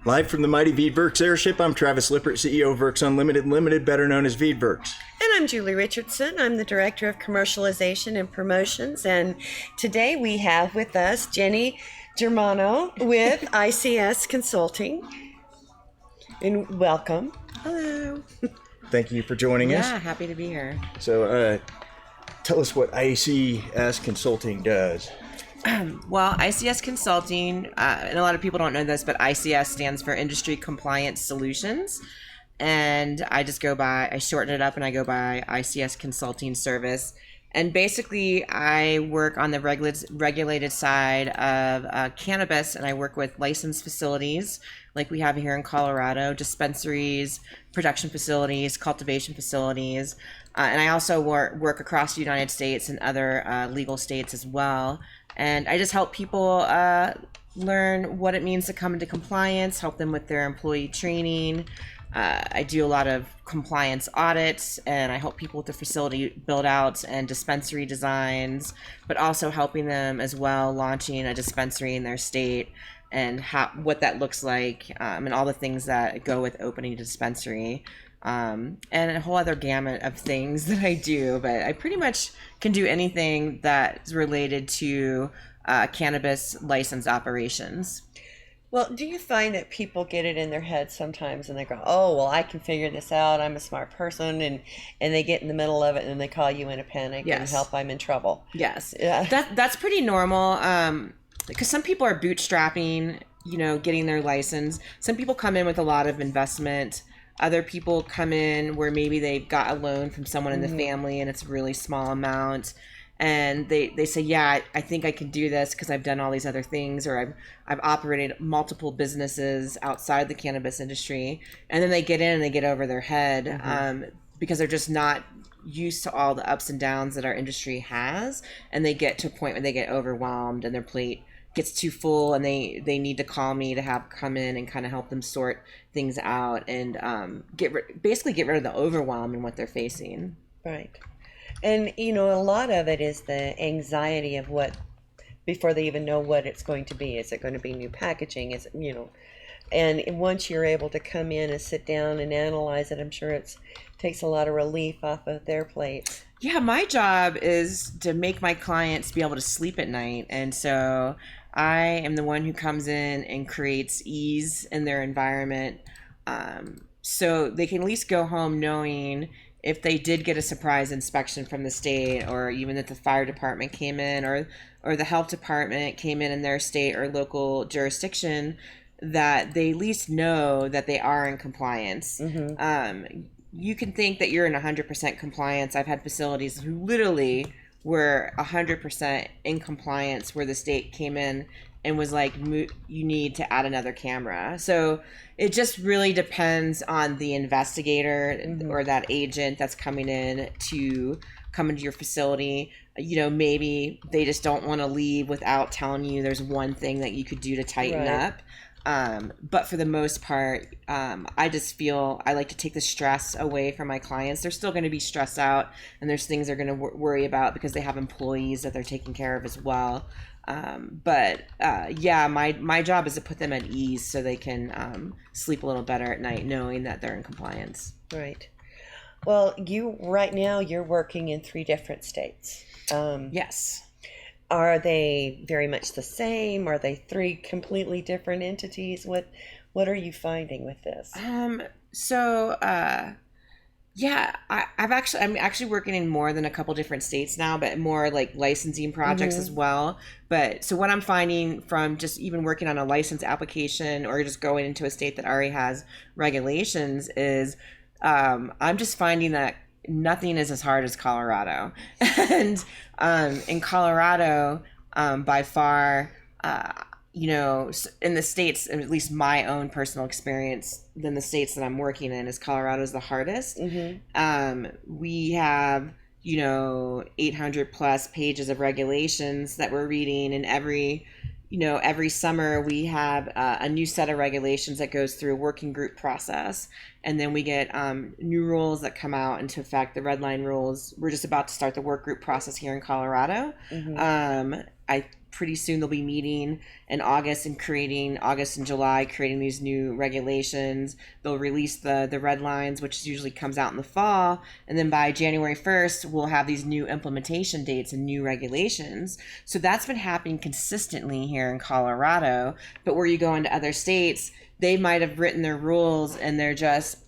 Live from the Mighty Veedverks Airship, I'm Travis Lippert, CEO of Verks Unlimited Limited, better known as Veedverks. And I'm Julie Richardson. I'm the Director of Commercialization and Promotions. And today we have with us Jenny Germano with ICS Consulting. And welcome. Hello. Thank you for joining us. Yeah, happy to be here. So, tell us what ICS Consulting does. Well, ICS Consulting, and a lot of people don't know this, but ICS stands for Industry Compliance Solutions. And I shorten it up and I go by ICS Consulting Service. And basically, I work on the regulated side of cannabis, and I work with licensed facilities like we have here in Colorado, dispensaries, production facilities, cultivation facilities. And I also work across the United States and other legal states as well. And I just help people learn what it means to come into compliance, help them with their employee training. I do a lot of compliance audits, and I help people with their facility build outs and dispensary designs, but also helping them as well launching a dispensary in their state and what that looks like, and all the things that go with opening a dispensary. And a whole other gamut of things that I do, but I pretty much can do anything that's related to cannabis licensed operations. Well, do you find that people get it in their head sometimes and they go, oh, well, I can figure this out. I'm a smart person. And they get in the middle of it and they call you in a panic and help, I'm in trouble. Yes. Yeah. That's pretty normal. Because some people are bootstrapping, getting their license. Some people come in with a lot of investment. Other people come in where maybe they've got a loan from someone in the family and it's a really small amount. And they say, yeah, I think I can do this because I've done all these other things, or I've operated multiple businesses outside the cannabis industry. And then they get in and they get over their head because they're just not used to all the ups and downs that our industry has. And they get to a point where they get overwhelmed and their plate gets too full, and they need to call me to come in and kind of help them sort things out and get rid of the overwhelm in what they're facing. Right. And, a lot of it is the anxiety of before they even know what it's going to be. Is it going to be new packaging? Is it, and once you're able to come in and sit down and analyze it, I'm sure it takes a lot of relief off of their plate. Yeah, my job is to make my clients be able to sleep at night. And so I am the one who comes in and creates ease in their environment, so they can at least go home knowing if they did get a surprise inspection from the state, or even that the fire department came in, or the health department came in their state or local jurisdiction, that they at least know that they are in compliance. You can think that you're in 100% compliance. I've had facilities who literally were 100% in compliance, where the state came in and was like, you need to add another camera. So it just really depends on the investigator or that agent that's coming in to come into your facility. Maybe they just don't want to leave without telling you there's one thing that you could do to tighten up. But for the most part, I just feel I like to take the stress away from my clients. They're still going to be stressed out, and there's things they're going to worry about because they have employees that they're taking care of as well. My job is to put them at ease so they can sleep a little better at night, knowing that they're in compliance. Right. Well, right now you're working in 3 different states. Yes. Are they very much the same? Are they 3 completely different entities? What are you finding with this? I'm actually working in more than a couple different states now, but more like licensing projects as well. But so what I'm finding from just even working on a license application or just going into a state that already has regulations is I'm just finding that nothing is as hard as Colorado. And in Colorado, by far, in the states, at least my own personal experience, than the states that I'm working in, is Colorado's the hardest. We have, 800 plus pages of regulations that we're reading, and every every summer we have a new set of regulations that goes through a working group process. And then we get new rules that come out into effect, the red line rules. We're just about to start the work group process here in Colorado. Pretty soon they'll be meeting in August and July, creating these new regulations. They'll release the red lines, which usually comes out in the fall. And then by January 1st, we'll have these new implementation dates and new regulations. So that's been happening consistently here in Colorado. But where you go into other states, they might have written their rules and they're just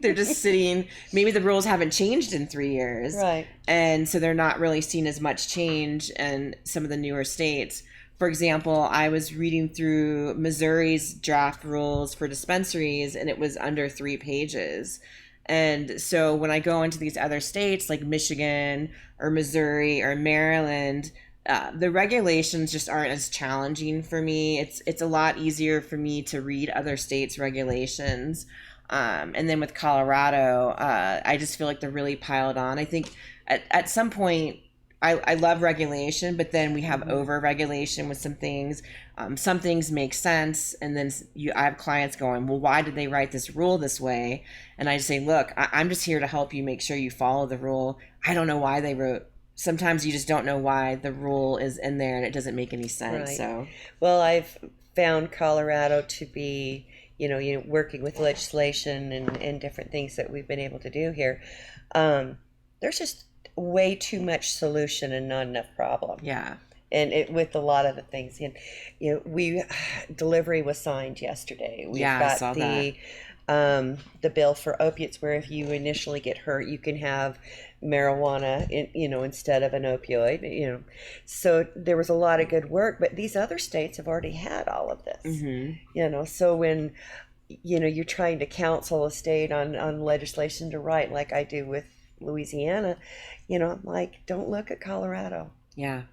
they're just sitting. Maybe the rules haven't changed in 3 years, right? And so they're not really seeing as much change in some of the newer states. For example, I was reading through Missouri's draft rules for dispensaries, and it was under 3 pages. And so when I go into these other states like Michigan or Missouri or Maryland, the regulations just aren't as challenging for me. It's a lot easier for me to read other states' regulations. And then with Colorado, I just feel like they're really piled on. I think at some point, I love regulation, but then we have over regulation with some things. Some things make sense, and then I have clients going, well, why did they write this rule this way? And I just say, look, I'm just here to help you make sure you follow the rule. I don't know why they wrote. Sometimes you just don't know why the rule is in there, and it doesn't make any sense. Right. So, well, I've found Colorado to be, working with legislation and different things that we've been able to do here. There's just way too much solution and not enough problem. Yeah. And with a lot of the things, delivery was signed yesterday. We've got I saw that. The bill for opiates, where if you initially get hurt, you can have marijuana, instead of an opioid. So there was a lot of good work, but these other states have already had all of this. Mm-hmm. So when you're trying to counsel a state on legislation to write, like I do with Louisiana, I'm like, don't look at Colorado. Yeah.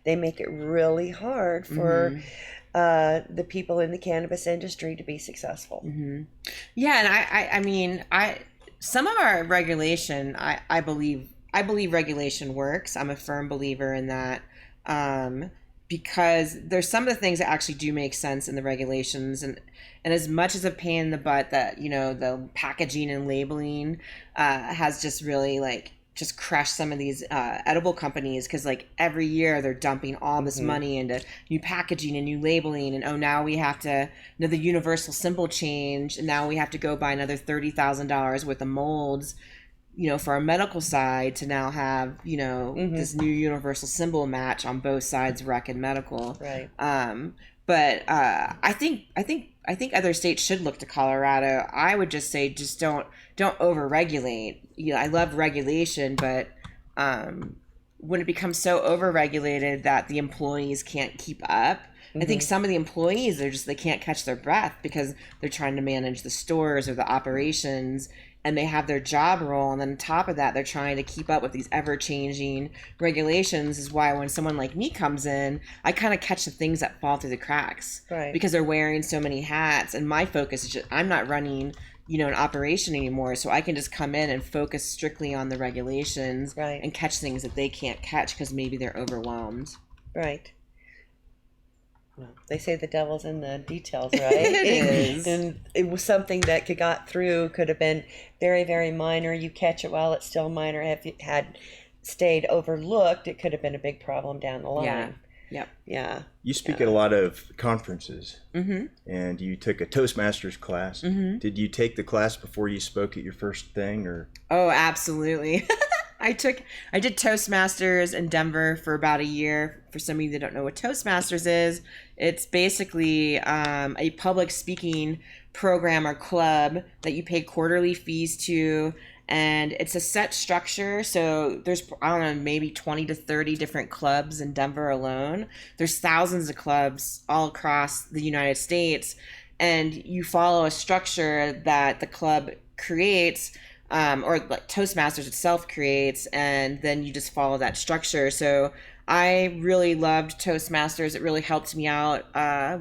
They make it really hard for the people in the cannabis industry to be successful. Mm-hmm. Yeah, and I mean, some of our regulation, I believe regulation works. I'm a firm believer in that, because there's some of the things that actually do make sense in the regulations, and as much as a pain in the butt that the packaging and labeling has just really just crushed some of these edible companies, because every year they're dumping all this money into new packaging and new labeling, and now we have to the universal symbol change, and now we have to go buy another $30,000 worth of molds for our medical side to now have this new universal symbol match on both sides, rec and medical. Right. But I think other states should look to Colorado. I would just say, just don't over-regulate. I love regulation, but when it becomes so over-regulated that the employees can't keep up, I think some of the employees they can't catch their breath because they're trying to manage the stores or the operations, and they have their job role, and then on top of that, they're trying to keep up with these ever-changing regulations. Is why when someone like me comes in, I kind of catch the things that fall through the cracks, right? Because they're wearing so many hats, and my focus is just, I'm not running, an operation anymore, so I can just come in and focus strictly on the regulations, right, and catch things that they can't catch because maybe they're overwhelmed. Right. Well, they say the devil's in the details, right? It is. And it was something that got through, could have been very, very minor. You catch it while it's still minor. If it had stayed overlooked, it could have been a big problem down the line. Yeah. Yep. Yeah. You speak at a lot of conferences, mm-hmm. and you took a Toastmasters class. Mm-hmm. Did you take the class before you spoke at your first thing, or? Oh, absolutely. I did Toastmasters in Denver for about a year. For some of you that don't know what Toastmasters is, it's basically a public speaking program or club that you pay quarterly fees to, and it's a set structure. So there's, I don't know, maybe 20 to 30 different clubs in Denver alone. There's thousands of clubs all across the United States, and you follow a structure that the club creates, or like Toastmasters itself creates, and then you just follow that structure. So I really loved Toastmasters. It really helped me out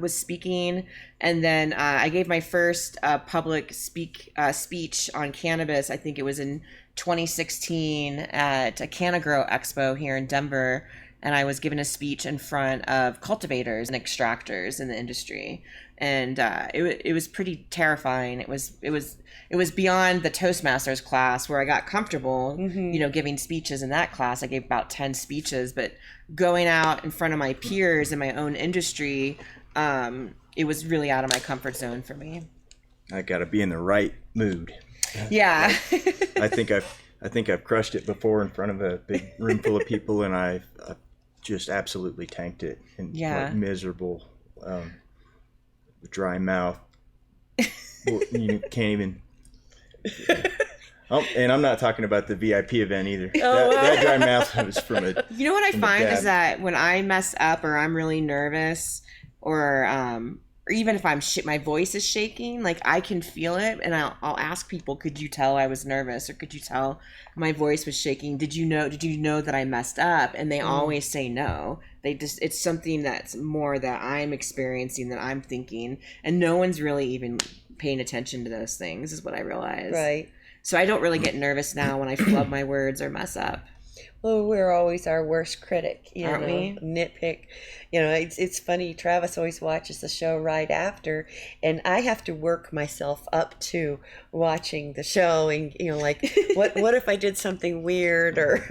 with speaking. And then I gave my first public speech on cannabis. I think it was in 2016 at a Cannagrow Expo here in Denver. and I was given a speech in front of cultivators and extractors in the industry. And it was pretty terrifying. It was beyond the Toastmasters class where I got comfortable, giving speeches in that class. I gave about 10 speeches, but going out in front of my peers in my own industry, it was really out of my comfort zone for me. I got to be in the right mood. Yeah. I think I've crushed it before in front of a big room full of people, and I've just absolutely tanked it. And like miserable, dry mouth. You can't even. And I'm not talking about the VIP event either. That dry mouth was from a. You know what I find is that when I mess up or I'm really nervous, or even if I'm my voice is shaking, like I can feel it, and I'll ask people, "Could you tell I was nervous, or could you tell my voice was shaking? Did you know that I messed up?" And they always say no. It's something that's more that I'm experiencing, that I'm thinking, and no one's really even paying attention to those things, is what I realize. Right. So I don't really get nervous now when I flub my words or mess up. Well, we're always our worst critic, Aren't we? Nitpick. It's funny. Travis always watches the show right after, and I have to work myself up to watching the show, and like, what if I did something weird, or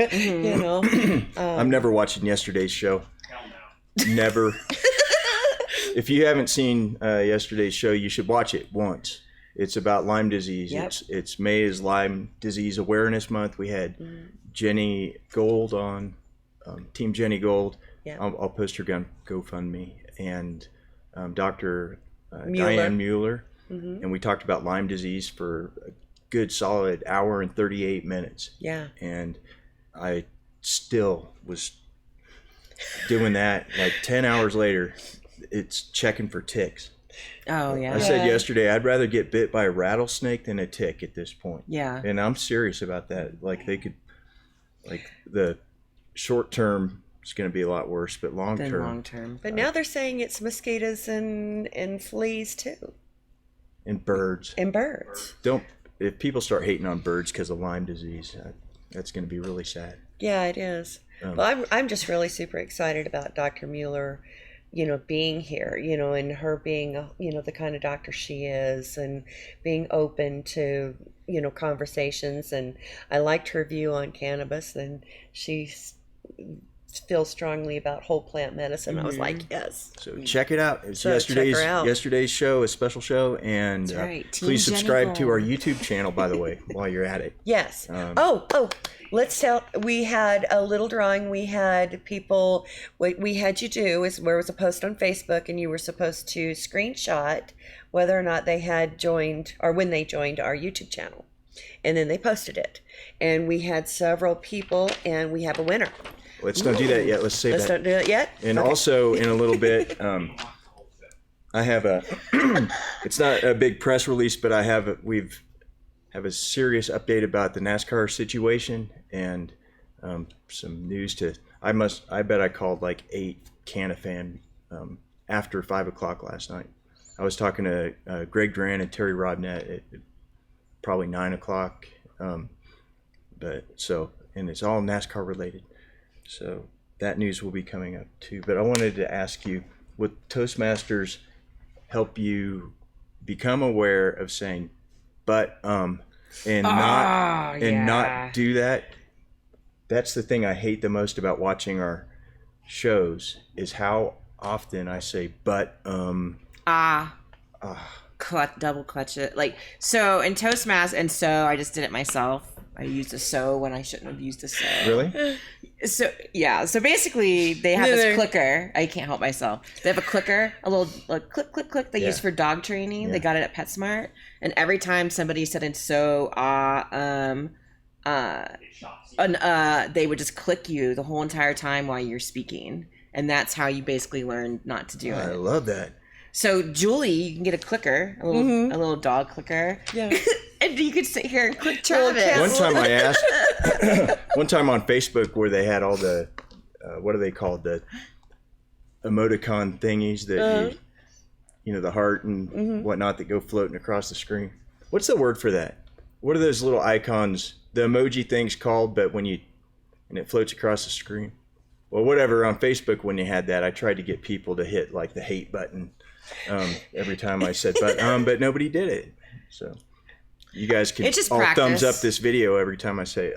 I'm never watching yesterday's show. Never. If you haven't seen yesterday's show, you should watch it once. It's about Lyme disease. Yep. It's May is Lyme Disease Awareness Month. We had Jenny Gold on, Team Jenny Gold. Yeah. I'll post her GoFundMe, and Dr. Mueller. Diane Mueller. And we talked about Lyme disease for a good solid hour and 38 minutes. Yeah. And I still was doing that like 10 hours later. It's checking for ticks. Oh, yeah. I said yesterday, I'd rather get bit by a rattlesnake than a tick at this point. Yeah. And I'm serious about that. Like the short term is going to be a lot worse, but long term. But now they're saying it's mosquitoes and fleas too. And birds. If people start hating on birds because of Lyme disease, that's going to be really sad. Yeah, it is. Well, I'm just really super excited about Dr. Mueller, being here, and her being, the kind of doctor she is, and being open to, conversations. And I liked her view on cannabis, and she feels strongly about whole plant medicine. I was like, yes. So check it out. It's So yesterday's show, a special show, and right. please subscribe to our YouTube channel, by the way, while you're at it. Yes. Let's tell. We had a little drawing. We had people. What we had you do is there was a post on Facebook, and you were supposed to screenshot whether or not they had joined, or when they joined our YouTube channel, and then they posted it. And we had several people, and we have a winner. Let's don't do that yet. Let's save that. Let's don't do it yet. And Okay. also, in a little bit, I have it's not a big press release, but we have a serious update about the NASCAR situation, and some news I bet I called like 8 Canafan after 5 o'clock last night. I was talking to Greg Duran and Terry Rodnett at probably 9 o'clock. And it's all NASCAR related. So that news will be coming up too. But I wanted to ask you, would Toastmasters help you become aware of saying, but, and not do that? That's the thing I hate the most about watching our shows, is how often I say, but, double clutch it. Like, so in Toastmasters, and so I just did it myself. I used a so when I shouldn't have used a so. Really? So, yeah. So basically, they have this clicker. I can't help myself. They have a clicker, a little click, click, click they use for dog training. Yeah. They got it at PetSmart. And every time somebody said in so, they would just click you the whole entire time while you're speaking. And that's how you basically learn not to do it. I love that. So Julie, you can get a clicker, a little dog clicker. Yeah. And you could sit here and click Travis. One time I asked, one time on Facebook where they had all the, what are they called? The emoticon thingies that the heart and whatnot that go floating across the screen. What's the word for that? What are those little icons, the emoji things called, but and it floats across the screen? well, whatever, on Facebook when you had that, I tried to get people to hit like the hate button every time I said but nobody did it. So you guys can It's just all practice. thumbs up this video every time I say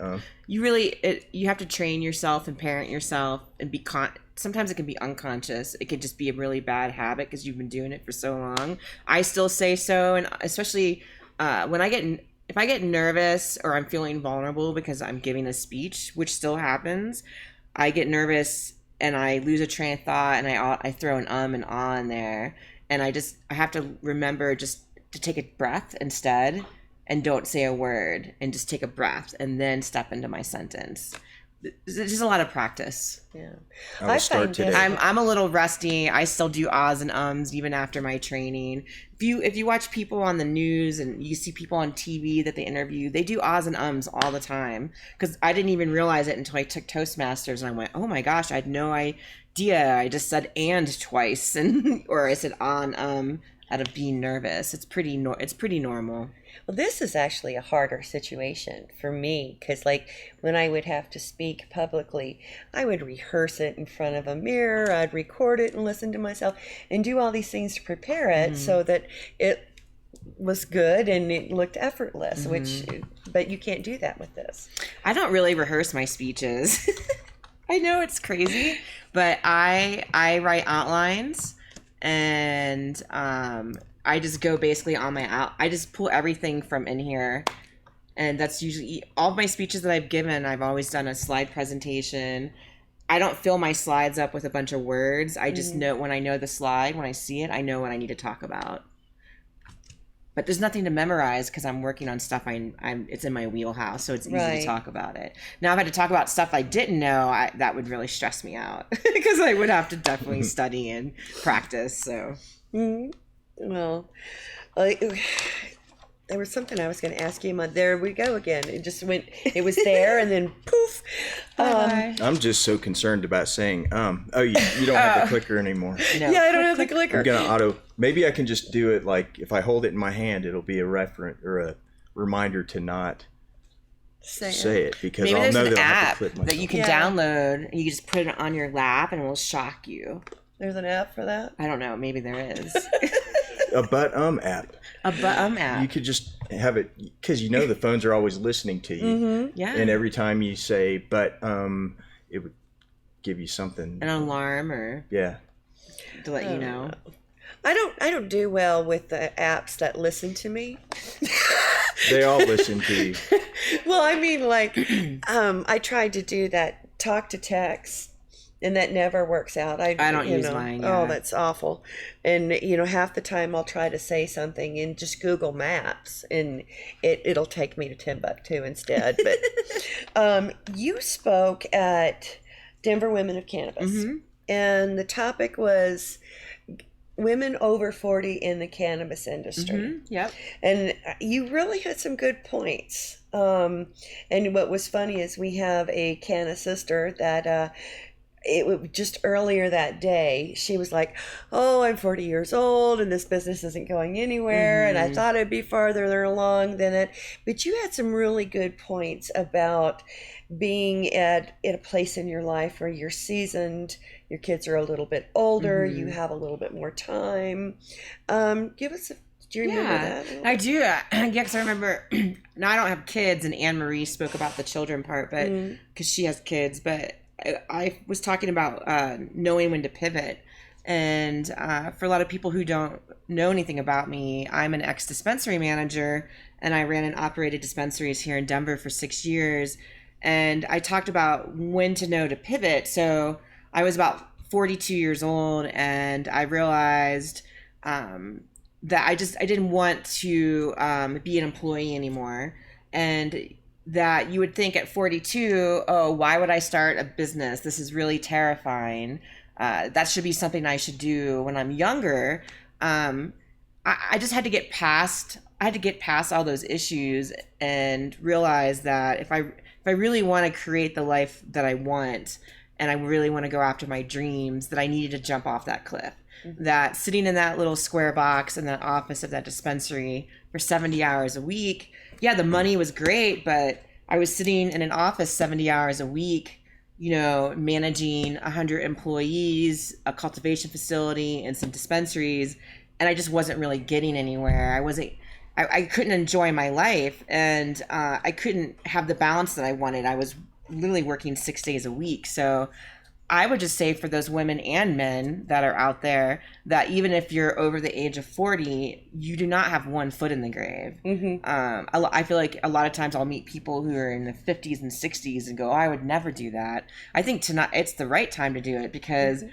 You have to train yourself and parent yourself and sometimes it can be unconscious. It could just be a really bad habit because you've been doing it for so long. I still say so, and especially if I get nervous or I'm feeling vulnerable because I'm giving a speech, which still happens, I get nervous and I lose a train of thought and I throw an and in there, and I have to remember just to take a breath instead and don't say a word and just take a breath and then step into my sentence. It's just a lot of practice. Yeah. I will start today. I'm a little rusty. I still do ahs and ums even after my training. If you watch people on the news and you see people on TV that they interview, they do ahs and ums all the time. Because I didn't even realize it until I took Toastmasters and I went, oh my gosh, I had no idea. I just said and twice, or I said on out of being nervous. It's pretty normal. Well, this is actually a harder situation for me because, like, when I would have to speak publicly, I would rehearse it in front of a mirror. I'd record it and listen to myself and do all these things to prepare it so that it was good and it looked effortless. But you can't do that with this. I don't really rehearse my speeches. I know it's crazy, but I write outlines and I just go basically on my I just pull everything from in here, and that's usually all of my speeches that I've given. I've always done a slide presentation. I don't fill my slides up with a bunch of words. I just know when I know the slide, when I see it, I know what I need to talk about. But there's nothing to memorize because I'm working on stuff it's in my wheelhouse, so it's easy to talk about it. Now, if I had to talk about stuff I didn't know, that would really stress me out because I would have to definitely study and practice. So. Well, there was something I was going to ask you. There we go again. It just went. It was there, and then poof. I'm just so concerned about saying Oh, you don't have the clicker anymore. No. Yeah, I don't have the clicker. I'm gonna Maybe I can just do it like if I hold it in my hand, it'll be a reference or a reminder to not say it because maybe I'll know there's that an I'll have to app clip myself. that you can download and you can just put it on your lap and it will shock you. There's an app for that? I don't know. Maybe there is. A app. A app. You could just have it because the phones are always listening to you. Yeah. And every time you say it would give you something. An alarm or to let you know. I don't do well with the apps that listen to me. They all listen to you. Well, I mean, like, I tried to do that talk to text, and that never works out. I don't use mine. Yeah. Oh, that's awful. And half the time I'll try to say something and just Google Maps, and it'll take me to Timbuktu instead. But you spoke at Denver Women of Cannabis, and the topic was women over 40 in the cannabis industry. Yep. And you really had some good points. And what was funny is we have a Canna sister that it was just earlier that day, she was like, oh, I'm 40 years old and this business isn't going anywhere. And I thought I'd be farther along than it. But you had some really good points about being at a place in your life where you're seasoned, your kids are a little bit older, you have a little bit more time. Do you remember that? I do. Yeah, because I remember, now I don't have kids, and Anne-Marie spoke about the children part, but because she has kids, but I was talking about knowing when to pivot. And for a lot of people who don't know anything about me, I'm an ex-dispensary manager, and I ran and operated dispensaries here in Denver for 6 years. And I talked about when to know to pivot. So I was about 42 years old, and I realized that I didn't want to be an employee anymore. And that you would think at 42, oh, why would I start a business? This is really terrifying. That should be something I should do when I'm younger. I just had to get past. I had to get past all those issues and realize that if I really want to create the life that I want, and I really want to go after my dreams, that I needed to jump off that cliff. That sitting in that little square box in that office of that dispensary for 70 hours a week, yeah, the money was great, but I was sitting in an office 70 hours a week managing 100 employees, a cultivation facility, and some dispensaries, and I just wasn't really getting anywhere. I couldn't enjoy my life, and I couldn't have the balance that I wanted. I was literally working 6 days a week. So I would just say for those women and men that are out there that even if you're over the age of 40, you do not have one foot in the grave. I feel like a lot of times I'll meet people who are in the 50s and 60s and go, oh, I would never do that. I think it's the right time to do it, because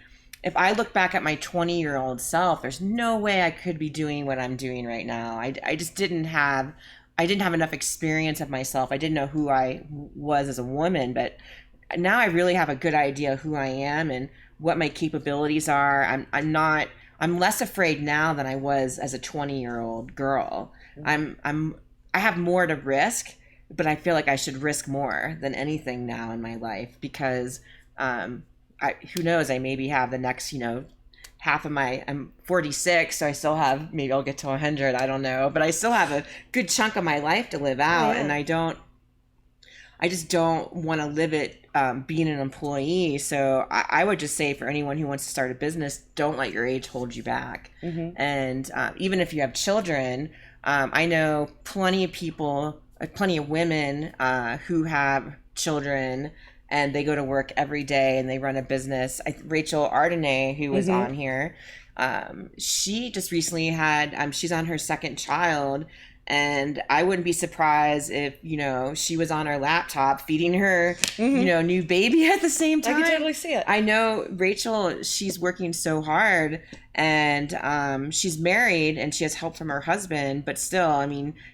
if I look back at my 20-year-old self, there's no way I could be doing what I'm doing right now. I just didn't have enough experience of myself. I didn't know who I was as a woman, but now I really have a good idea who I am and what my capabilities are. I'm less afraid now than I was as a 20-year-old girl. I have more to risk, but I feel like I should risk more than anything now in my life, because who knows, I maybe have the next, half of I'm 46, so I still have, maybe I'll get to 100, I don't know, but I still have a good chunk of my life to live out. And I just don't want to live it being an employee. So I would just say for anyone who wants to start a business, don't let your age hold you back. And even if you have children, I know plenty of women who have children and they go to work every day and they run a business. Rachel Ardenay, who was on here, she just recently had, she's on her second child. And I wouldn't be surprised if, she was on her laptop feeding her, new baby at the same time. I can totally see it. I know Rachel, she's working so hard, and she's married and she has help from her husband, but still,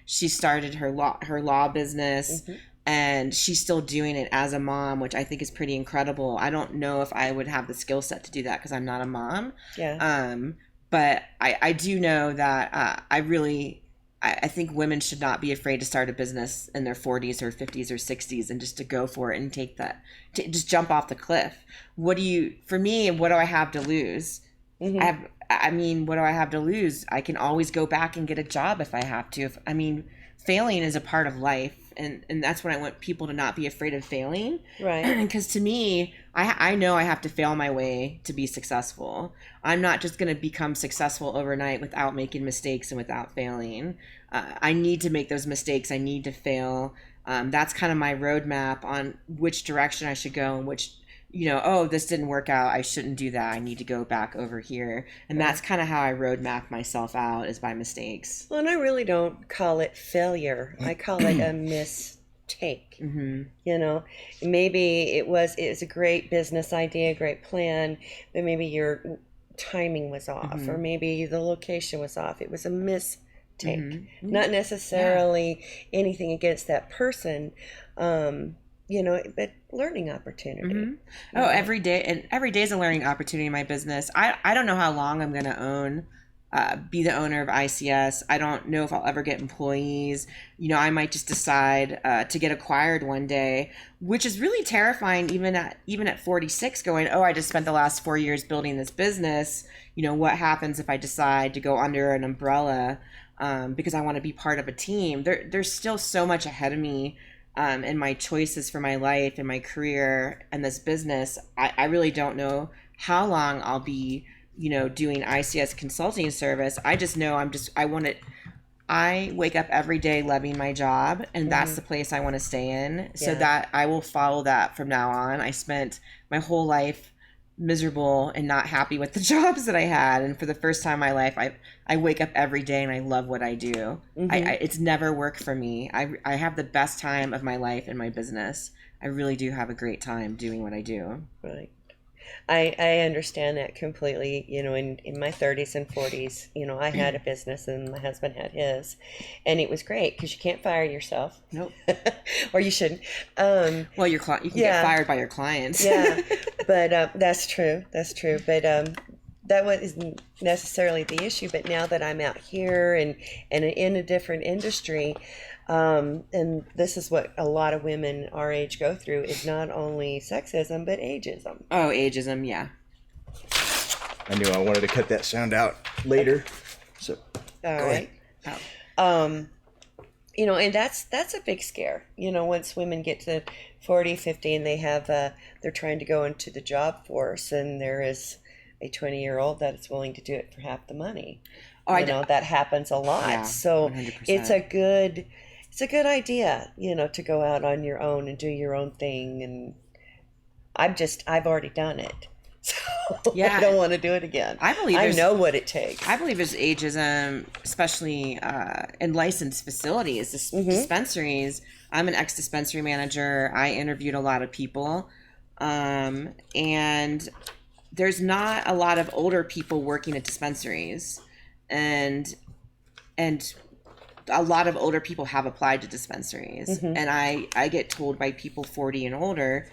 she started her law business, and she's still doing it as a mom, which I think is pretty incredible. I don't know if I would have the skill set to do that because I'm not a mom. Yeah. But I do know that I think women should not be afraid to start a business in their 40s or 50s or 60s and just to go for it and just jump off the cliff. For me, what do I have to lose? What do I have to lose? I can always go back and get a job if I have to. Failing is a part of life. And that's what I want people to not be afraid of failing. Right. Because to me, I know I have to fail my way to be successful. I'm not just going to become successful overnight without making mistakes and without failing. I need to make those mistakes. I need to fail. That's kind of my roadmap on which direction I should go and which, this didn't work out. I shouldn't do that. I need to go back over here. And that's kind of how I roadmap myself out, is by mistakes. Well, and I really don't call it failure. I call it a mistake. Maybe it was a great business idea, a great plan, but maybe your timing was off, or maybe the location was off. It was a mistake. Not necessarily anything against that person. But learning opportunity. Every day is a learning opportunity in my business. I don't know how long I'm going to be the owner of ICS. I don't know if I'll ever get employees. I might just decide to get acquired one day, which is really terrifying. Even at 46, going, I just spent the last 4 years building this business. What happens if I decide to go under an umbrella because I want to be part of a team? There's still so much ahead of me. And my choices for my life and my career and this business. I really don't know how long I'll be, doing ICS consulting service. I just know I wake up every day loving my job, and that's the place I want to stay in. So that I will follow that from now on. I spent my whole life miserable and not happy with the jobs that I had, and for the first time in my life I wake up every day and I love what I do. It's never work for me. I have the best time of my life in my business. I really do have a great time doing what I do. Right. I understand that completely. In my 30s and 40s, I had a business and my husband had his, and it was great because you can't fire yourself. Nope. Or you shouldn't. Well, you can get fired by your clients. Yeah, but that's true. That's true. But that wasn't necessarily the issue. But now that I'm out here and in a different industry, and this is what a lot of women our age go through, is not only sexism but ageism. Oh, ageism, yeah. I knew I wanted to cut that sound out later. So all right. And that's a big scare. Once women get to 40, 50 and they have they're trying to go into the job force, and there is a 20-year-old that is willing to do it for half the money. That happens a lot. Yeah, so 100%. it's a good idea, to go out on your own and do your own thing. And I've already done it. So Yeah. I don't want to do it again. I know what it takes. I believe there's ageism, especially in licensed facilities, dispensaries. I'm an ex-dispensary manager. I interviewed a lot of people. And there's not a lot of older people working at dispensaries. And a lot of older people have applied to dispensaries. And I get told by people 40 and older,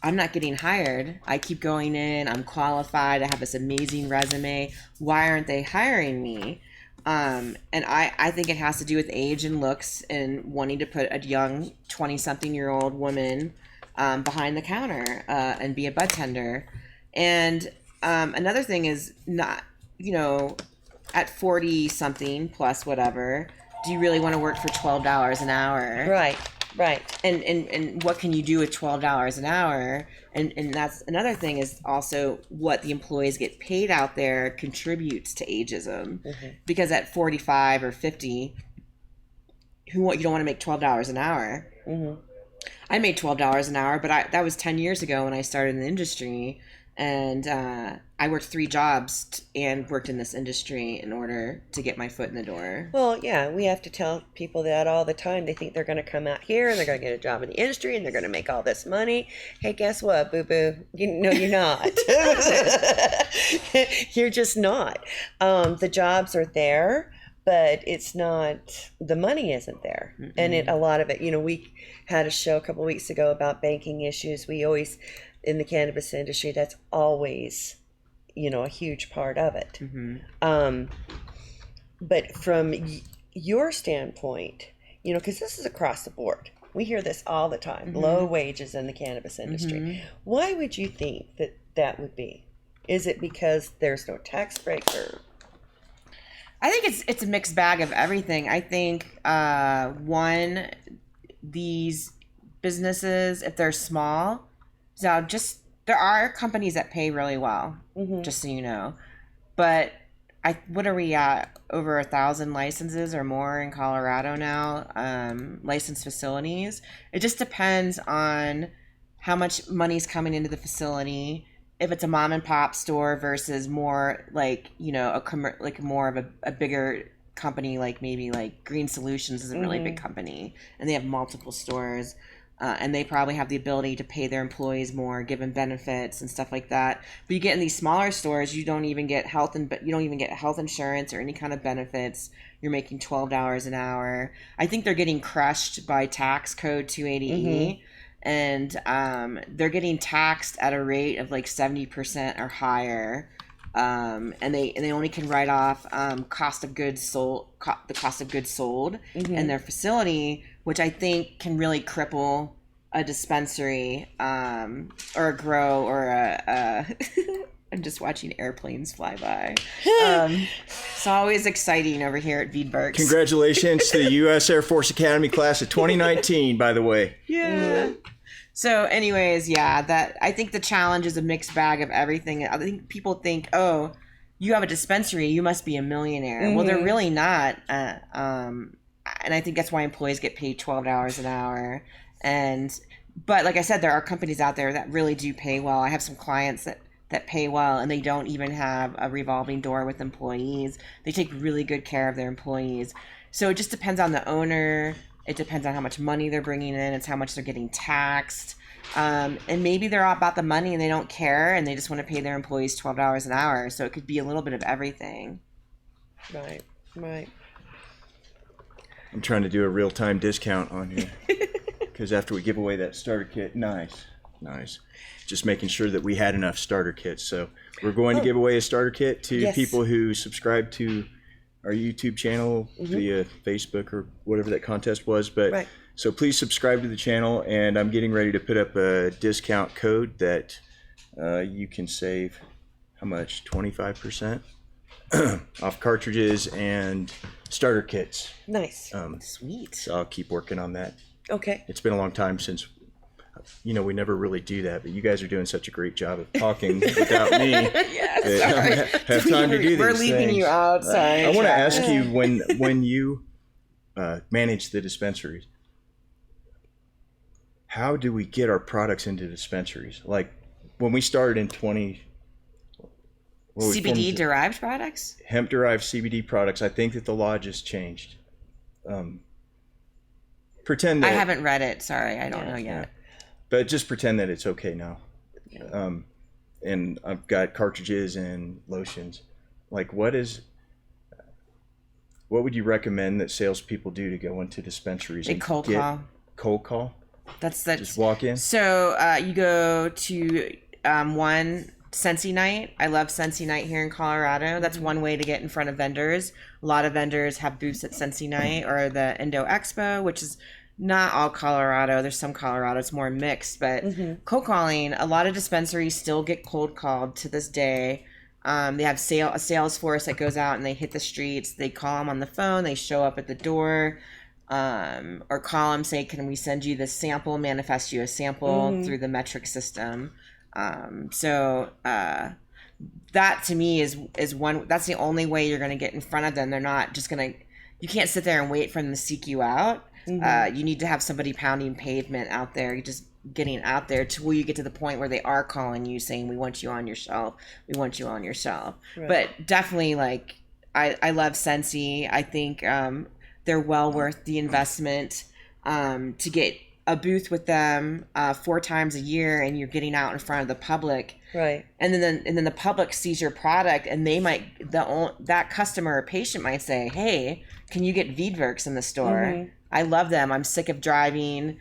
I'm not getting hired. I keep going in. I'm qualified. I have this amazing resume. Why aren't they hiring me? And I think it has to do with age and looks and wanting to put a young 20-something-year-old woman behind the counter and be a bud tender. And another thing is not, at 40-something plus whatever, do you really want to work for $12 an hour? Right. And what can you do with $12 an hour? And that's another thing, is also what the employees get paid out there contributes to ageism. Because at 45 or 50, you don't want to make $12 an hour. I made $12 an hour, but that was 10 years ago when I started in the industry. And I worked 3 jobs and worked in this industry in order to get my foot in the door. Well, yeah, we have to tell people that all the time. They think they're going to come out here and they're going to get a job in the industry and they're going to make all this money. Hey, guess what, boo-boo? No, you're not. You're just not. The jobs are there, but it's not, the money isn't there. And a lot of it, we had a show a couple weeks ago about banking issues. We always, in the cannabis industry, that's always, a huge part of it. But from your standpoint, because this is across the board, we hear this all the time, low wages in the cannabis industry. Why would you think that would be? Is it because there's no tax breaks, or? I think it's a mixed bag of everything. I think one, these businesses, if they're small, so there are companies that pay really well, just so you know. But what are we at? Over 1,000 licenses or more in Colorado now, licensed facilities. It just depends on how much money's coming into the facility. If it's a mom and pop store versus more like, more of a bigger company, like maybe like Green Solutions is a really big company and they have multiple stores. And they probably have the ability to pay their employees more, give them benefits and stuff like that. But you get in these smaller stores, you don't even get health insurance or any kind of benefits. You're making $12 an hour. I think they're getting crushed by tax code 280E, and they're getting taxed at a rate of like 70% or higher. And they only can write off the cost of goods sold in their facility, which I think can really cripple a dispensary or a grow or a I'm just watching airplanes fly by. It's always exciting over here at Veedverks. Congratulations to the U.S. Air Force Academy class of 2019, by the way. Yeah. So anyways, yeah, I think the challenge is a mixed bag of everything. I think people think, oh, you have a dispensary, you must be a millionaire. Well, they're really not. And I think that's why employees get paid $12 an hour. But like I said, there are companies out there that really do pay well. I have some clients that pay well, and they don't even have a revolving door with employees. They take really good care of their employees. So it just depends on the owner. It depends on how much money they're bringing in. It's how much they're getting taxed. And maybe they're all about the money and they don't care and they just want to pay their employees $12 an hour. So it could be a little bit of everything. Right. I'm trying to do a real-time discount on here because after we give away that starter kit, nice. Just making sure that we had enough starter kits. So we're going to give away a starter kit to people who subscribe to our YouTube channel via Facebook or whatever that contest was. But so please subscribe to the channel, and I'm getting ready to put up a discount code that you can save how much? 25% off cartridges and starter kits. Nice. Sweet. So I'll keep working on that. Okay. It's been a long time since, we never really do that, but you guys are doing such a great job of talking without me. Yeah, sorry. Have time to do these We're leaving things. you outside. I want to ask you, when you manage the dispensaries, how do we get our products into dispensaries? Like when we started in CBD derived products? Hemp derived CBD products, I think that the law just changed. Pretend that I haven't read it. Sorry, I don't know yet. Yeah. But just pretend that it's okay now. Yeah. And I've got cartridges and lotions. Like, what would you recommend that salespeople do to go into dispensaries? They cold call. Cold call? That's Just walk in? So you go to one Scentsy Night. I love Scentsy Night here in Colorado. That's one way to get in front of vendors. A lot of vendors have booths at Scentsy Night or the Indo Expo, which is not all Colorado. There's some Colorado. It's more mixed. But cold calling, a lot of dispensaries still get cold called to this day. They have a sales force that goes out and they hit the streets. They call them on the phone. They show up at the door. Or call them, say, can we send you this sample, manifest you a sample through the metric system. So that to me is that's the only way you're going to get in front of them. They're not just going to, you can't sit there and wait for them to seek you out. You need to have somebody pounding pavement out there. You're just getting out there to where you get to the point where they are calling you saying, we want you on your shelf. We want you on your shelf. Right. But definitely I love Scentsy. I think, they're well worth the investment, to get a booth with them 4 times a year, and you're getting out in front of the public, right? And then the public sees your product, and they might that customer or patient might say, "Hey, can you get Veedverks in the store? I love them. I'm sick of driving,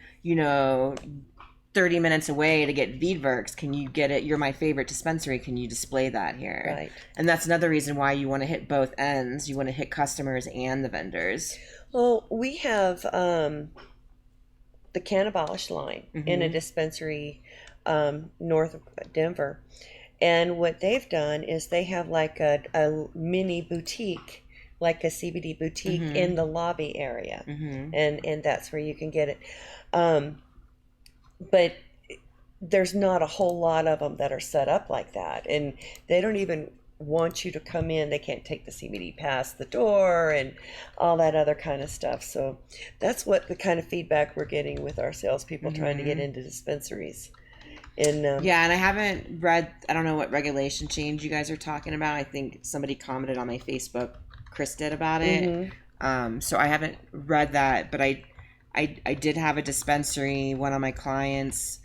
30 minutes away to get Veedverks. Can you get it? You're my favorite dispensary. Can you display that here?" Right. And that's another reason why you want to hit both ends. You want to hit customers and the vendors. Well, we have the Cannabolish line in a dispensary north of Denver. And what they've done is they have like a mini boutique, like a CBD boutique in the lobby area. And that's where you can get it. But there's not a whole lot of them that are set up like that. And they don't even want you to come in. They can't take the CBD past the door and all that other kind of stuff. So that's what the kind of feedback we're getting with our salespeople trying to get into dispensaries. And I haven't read, I don't know what regulation change you guys are talking about. I think somebody commented on my Facebook, Chris did, about it. So I haven't read that, but I did have a dispensary, one of my clients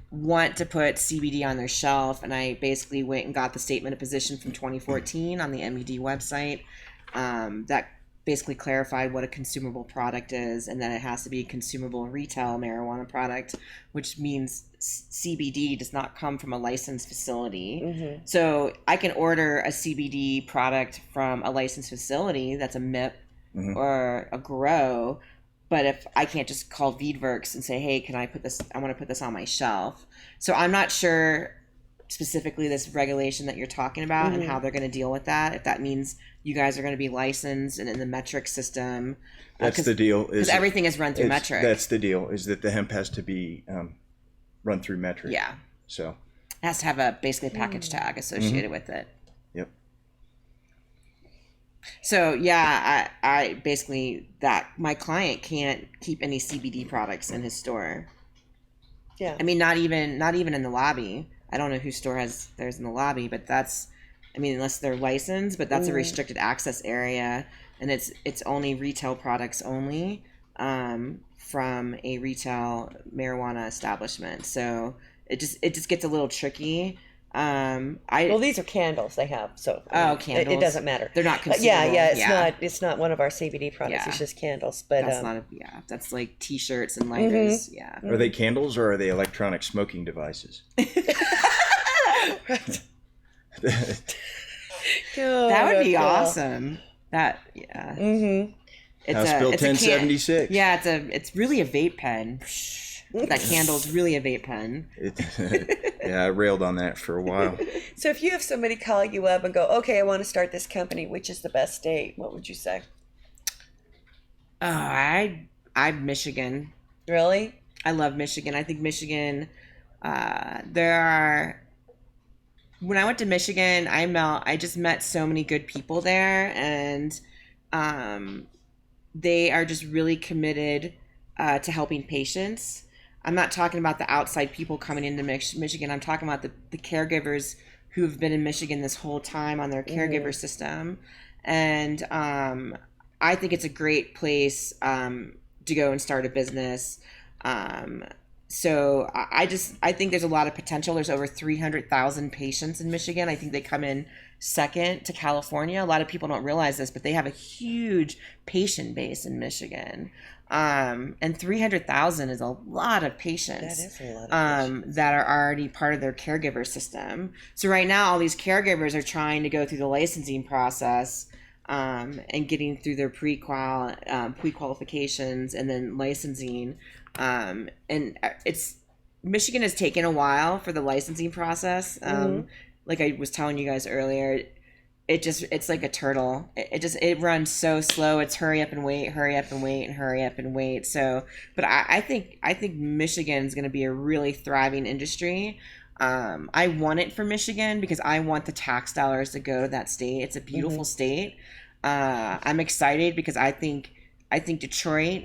want to put CBD on their shelf, and I basically went and got the statement of position from 2014 on the MED website that basically clarified what a consumable product is, and that it has to be a consumable retail marijuana product, which means CBD does not come from a licensed facility. So I can order a CBD product from a licensed facility that's a MIP or a grow. But if I can't just call Veedverks and say, hey, I want to put this on my shelf. So I'm not sure specifically this regulation that you're talking about and how they're going to deal with that. If that means you guys are going to be licensed and in the metric system. That's the deal. Because everything is run through metric. That's the deal, is that the hemp has to be run through metric. Yeah. So it has to have basically a package tag associated with it. Yep. So yeah, I basically that my client can't keep any CBD products in his store. Yeah. I mean, not even in the lobby. I don't know whose store has theirs in the lobby, but unless they're licensed, but that's a restricted access area, and it's only retail products only from a retail marijuana establishment. So it just gets a little tricky. Well, these are candles they have, so candles. It doesn't matter. They're not consumable. It's not one of our CBD products. Yeah. It's just candles. But that's that's like T-shirts and lighters. Yeah. Are they candles or are they electronic smoking devices? Right. That would be awesome. That House Bill 1076. It's really a vape pen. That candle's really a vape pen. Yeah, I railed on that for a while. So if you have somebody call you up and go, okay, I want to start this company, which is the best state, what would you say? Oh, I'm Michigan. Really? I love Michigan. I think Michigan, when I went to Michigan, I just met so many good people there, and they are just really committed to helping patients. I'm not talking about the outside people coming into Michigan. I'm talking about the caregivers who have been in Michigan this whole time on their caregiver system. And I think it's a great place to go and start a business. So I think there's a lot of potential. There's over 300,000 patients in Michigan. I think they come in second to California. A lot of people don't realize this, but they have a huge patient base in Michigan. And 300,000 is a lot of patients. That is a lot of patients. That are already part of their caregiver system. So right now, all these caregivers are trying to go through the licensing process and getting through their pre-qualifications and then licensing. And Michigan has taken a while for the licensing process. Like I was telling you guys earlier, it's like a turtle. It runs so slow. It's hurry up and wait, hurry up and wait, and hurry up and wait. So, but I think Michigan is going to be a really thriving industry. I want it for Michigan because I want the tax dollars to go to that state. It's a beautiful state. I'm excited because I think Detroit,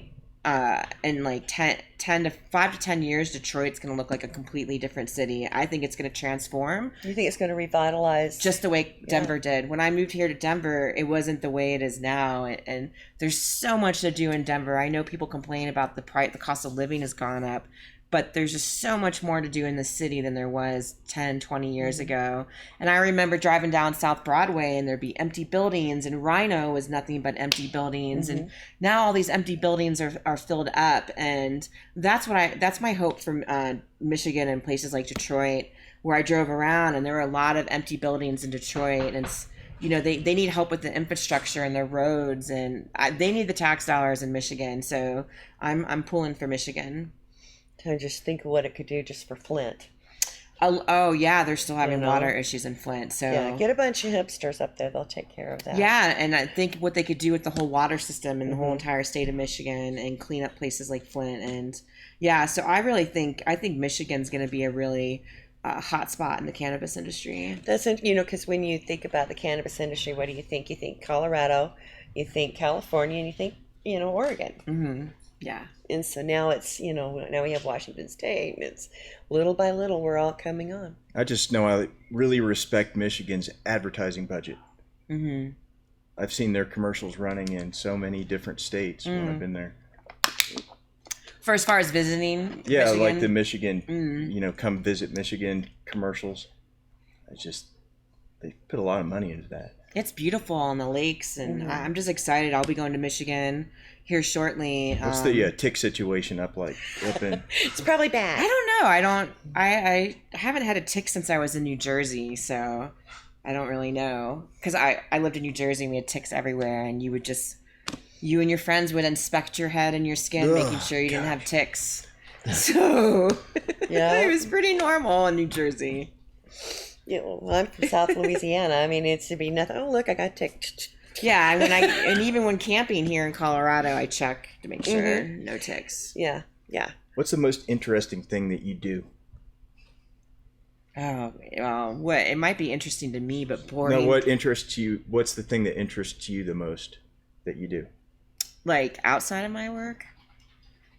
in like 5 to 10 years, Detroit's going to look like a completely different city. I think it's going to transform. You think it's going to revitalize? Just the way Denver did. When I moved here to Denver, it wasn't the way it is now. And there's so much to do in Denver. I know people complain about the cost of living has gone up, but there's just so much more to do in the city than there was 10, 20 years ago. And I remember driving down South Broadway and there'd be empty buildings, and Rhino was nothing but empty buildings. And now all these empty buildings are filled up. And that's my hope for Michigan and places like Detroit, where I drove around and there were a lot of empty buildings in Detroit. And it's, they need help with the infrastructure and the roads, and they need the tax dollars in Michigan. So I'm pulling for Michigan. I just think of what it could do just for Flint. Oh yeah, they're still having water issues in Flint. So yeah, get a bunch of hipsters up there; they'll take care of that. Yeah, and I think what they could do with the whole water system in the whole entire state of Michigan and clean up places like Flint, and so I think Michigan's going to be a really hot spot in the cannabis industry. That's because when you think about the cannabis industry, what do you think? You think Colorado, you think California, and you think Oregon. Mm-hmm. Yeah. And so now it's, now we have Washington State, and it's little by little we're all coming on. I just know I really respect Michigan's advertising budget. Mm-hmm. I've seen their commercials running in so many different states when I've been there. For as far as visiting Yeah, Michigan? like the Michigan, come visit Michigan commercials. They put a lot of money into that. It's beautiful on the lakes, and I'm just excited. I'll be going to Michigan here shortly. What's the tick situation up in? It's probably bad. I don't know. I haven't had a tick since I was in New Jersey, so I don't really know. Because I lived in New Jersey and we had ticks everywhere, and you and your friends would inspect your head and your skin, making sure you didn't have ticks. So it was pretty normal in New Jersey. I'm from South Louisiana. I mean, it's to be nothing. Oh, look, I got ticked. Yeah, and even when camping here in Colorado, I check to make sure no ticks. Yeah. What's the most interesting thing that you do? Oh, well, it might be interesting to me, but boring. No, what interests you? What's the thing that interests you the most that you do? Like outside of my work?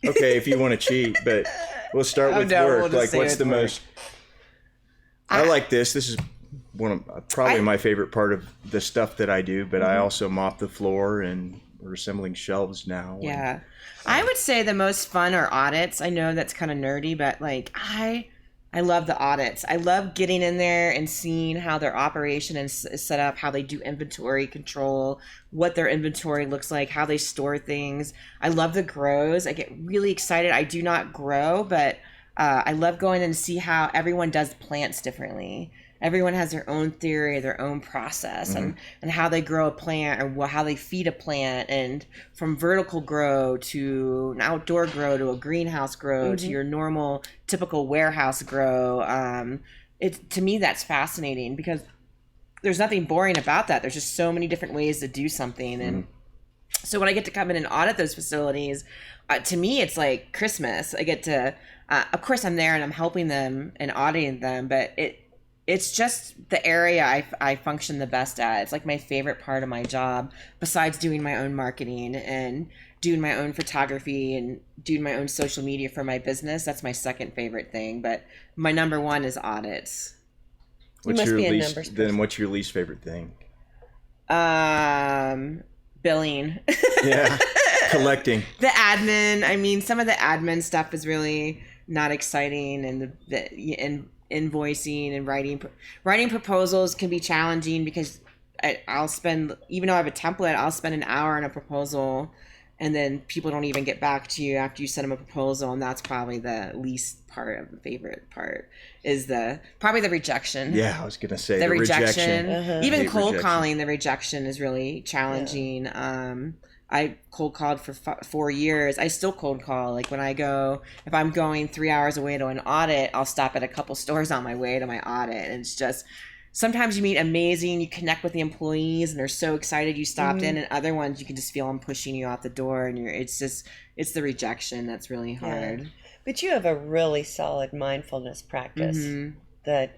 Okay, if you want to cheat, but we'll start with work. We'll like, what's the most? I like this. This is one of probably my favorite part of the stuff that I do. But I also mop the floor, and we're assembling shelves now. Yeah, I would say the most fun are audits. I know that's kind of nerdy, but like I love the audits. I love getting in there and seeing how their operation is set up, how they do inventory control, what their inventory looks like, how they store things. I love the grows. I get really excited. I do not grow, but I love going and see how everyone does plants differently. everyone has their own theory, their own process, and how they grow a plant or how they feed a plant, and from vertical grow to an outdoor grow to a greenhouse grow to your normal typical warehouse grow. To me, that's fascinating because there's nothing boring about that. There's just so many different ways to do something. And so when I get to come in and audit those facilities, to me, it's like Christmas. I get to, of course, I'm there and I'm helping them and auditing them, but it's just the area I function the best at. It's like my favorite part of my job, besides doing my own marketing and doing my own photography and doing my own social media for my business. That's my second favorite thing. But my number one is audits. What's must your be a least? numbers Then person. what's your least favorite thing? Billing. Yeah, collecting. The admin. I mean, some of the admin stuff is really not exciting, and the invoicing and writing proposals can be challenging because I'll spend, even though I have a template, I'll spend an hour on a proposal, and then people don't even get back to you after you send them a proposal, and that's probably the least part of the favorite part is probably the rejection. Yeah, I was gonna say The the rejection. Even Hate cold rejection. calling, the rejection is really challenging. I cold called for 4 years. I still cold call. Like if I'm going 3 hours away to an audit, I'll stop at a couple stores on my way to my audit. And it's just, sometimes you meet you connect with the employees and they're so excited you stopped in, and other ones you can just feel them pushing you out the door, and it's the rejection that's really hard. But you have a really solid mindfulness practice that,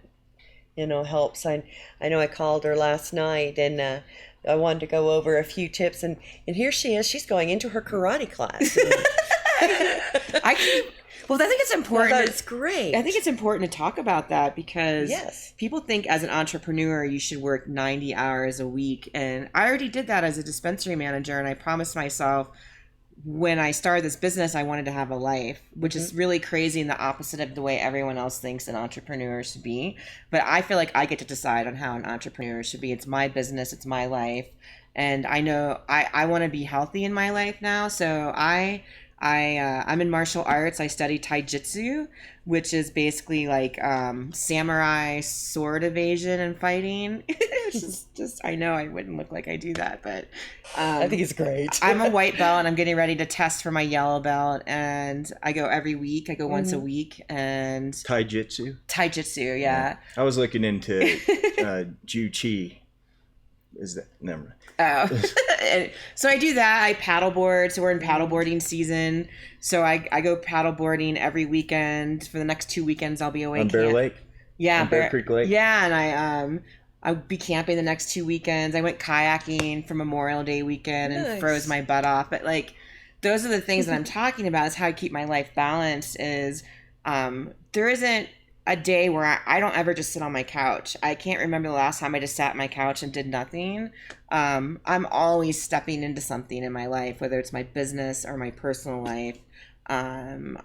helps. I know I called her last night and I wanted to go over a few tips, and here she is. She's going into her karate class. I think it's important. That's great. I think it's important to talk about that because Yes. people think as an entrepreneur you should work 90 hours a week, and I already did that as a dispensary manager, and I promised myself when I started this business I wanted to have a life, which is really crazy and the opposite of the way everyone else thinks an entrepreneur should be. But I feel like I get to decide on how an entrepreneur should be. It's my business, it's my life, and I know I want to be healthy in my life now. So I'm in martial arts. I study taijutsu, which is basically like samurai sword evasion and fighting. It's just I know I wouldn't look like I do that, but I think it's great. I'm a white belt and I'm getting ready to test for my yellow belt, and I go every week. I go once a week. And taijutsu, yeah. I was looking into Ju Chi. Is that never? Oh, so I do that. I paddleboard. So we're in paddleboarding season. So I go paddleboarding every weekend. For the next 2 weekends, I'll be away. On Bear Lake? Yeah, On Bear Creek Lake? Yeah, and I'll be camping the next 2 weekends. I went kayaking for Memorial Day weekend and Nice. froze my butt off. But like, those are the things that I'm talking about. Is how I keep my life balanced. Is there isn't a day where I don't ever just sit on my couch. I can't remember the last time I just sat on my couch and did nothing. I'm always stepping into something in my life, whether it's my business or my personal life. I'm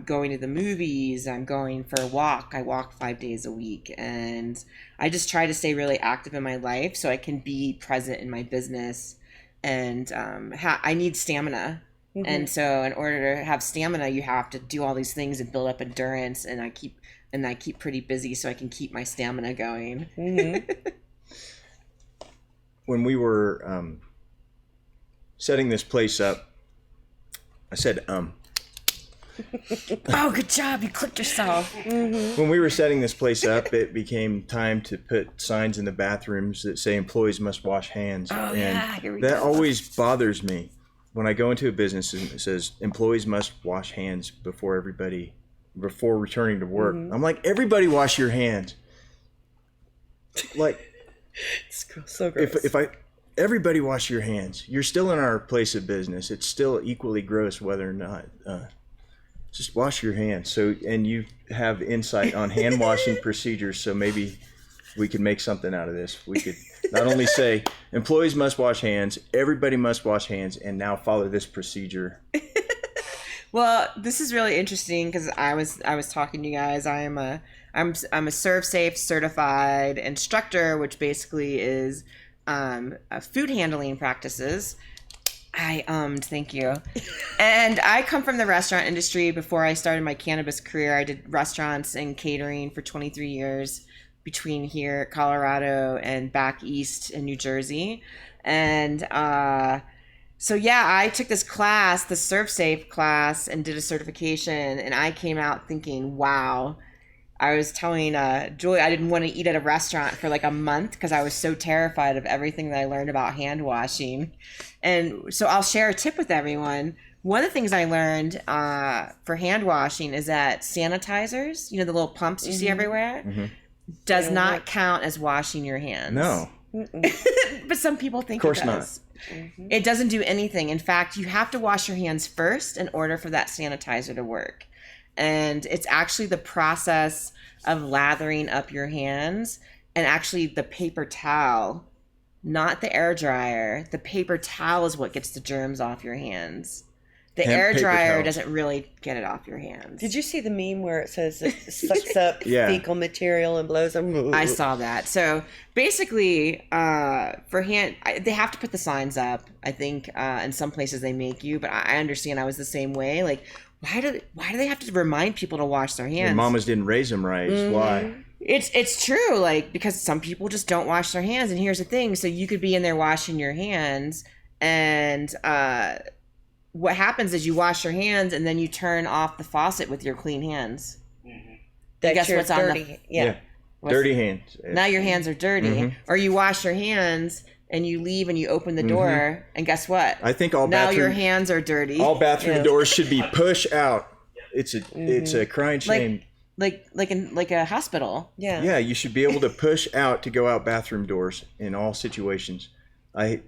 going to the movies. I'm going for a walk. I walk 5 days a week, and I just try to stay really active in my life so I can be present in my business. And I need stamina. And so in order to have stamina, you have to do all these things and build up endurance. And I keep pretty busy so I can keep my stamina going. When we were setting this place up, I said, Oh, good job. You clicked yourself. When we were setting this place up, it became time to put signs in the bathrooms that say employees must wash hands. Oh, and yeah, here we that go. always bothers me. When I go into a business and it says employees must wash hands before returning to work. I'm like, everybody wash your hands. Like, It's so gross. if everybody wash your hands. You're still in our place of business. It's still equally gross whether or not. Just wash your hands. So, and you have insight on hand washing procedures. So maybe we could make something out of this. We could not only say employees must wash hands, everybody must wash hands, and now follow this procedure. Well, this is really interesting because I was talking to you guys. I'm a ServSafe certified instructor, which basically is food handling practices. Thank you. And I come from the restaurant industry. Before I started my cannabis career, I did restaurants and catering for 23 years. between here, Colorado, and back east in New Jersey. And so yeah, I took this class, the Surf Safe class, and did a certification, and I came out thinking, wow. I was telling Julie I didn't want to eat at a restaurant for like a month because I was so terrified of everything that I learned about hand washing. And so I'll share a tip with everyone. One of the things I learned for hand washing is that sanitizers, the little pumps you see everywhere, does not count as washing your hands. No. But some people think Of course it does. not. It doesn't do anything. In fact, you have to wash your hands first in order for that sanitizer to work. And it's actually the process of lathering up your hands, and actually the paper towel, not the air dryer. The paper towel is what gets the germs off your hands. The air dryer doesn't really get it off your hands. Did you see the meme where it says it sucks up Yeah. fecal material and blows them? I saw that. So basically, for hand, they have to put the signs up. I think in some places they make you, but I understand I was the same way. Like, why do they have to remind people to wash their hands? Your mamas didn't raise them right. Why? It's true, like, because some people just don't wash their hands. And here's the thing: so you could be in there washing your hands, and what happens is you wash your hands and then you turn off the faucet with your clean hands. That's guess your what's on dirty. the Dirty hands. now your hands are dirty. Or you wash your hands and you leave and you open the door, and guess what? I think all now your bathroom hands are dirty. all bathroom doors should be push out. It's a crying shame. like a hospital. Yeah. Yeah, you should be able to push out to go out bathroom doors in all situations. I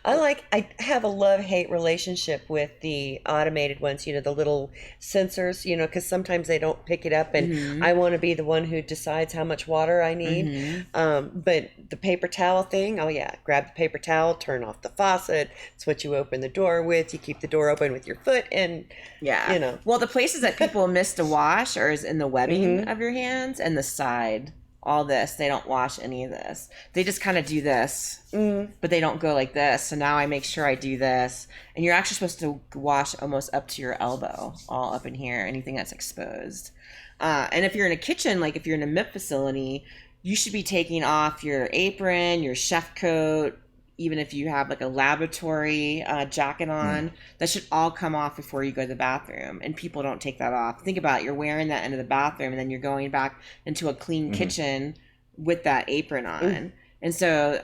I have a love-hate relationship with the automated ones, the little sensors, because sometimes they don't pick it up, and I want to be the one who decides how much water I need. But the paper towel thing, oh yeah, grab the paper towel, turn off the faucet. It's what you open the door with. You keep the door open with your foot, and Yeah. Well, the places that people miss to wash are in the webbing of your hands and the side. All this, they don't wash any of this. They just kind of do this, but they don't go like this. So now I make sure I do this, and you're actually supposed to wash almost up to your elbow, all up in here, anything that's exposed. And if you're in a kitchen, like if you're in a MIP facility, you should be taking off your apron, your chef coat. Even if you have like a laboratory jacket on, that should all come off before you go to the bathroom. And people don't take that off. Think about it. You're wearing that into the bathroom, and then you're going back into a clean kitchen with that apron on. And so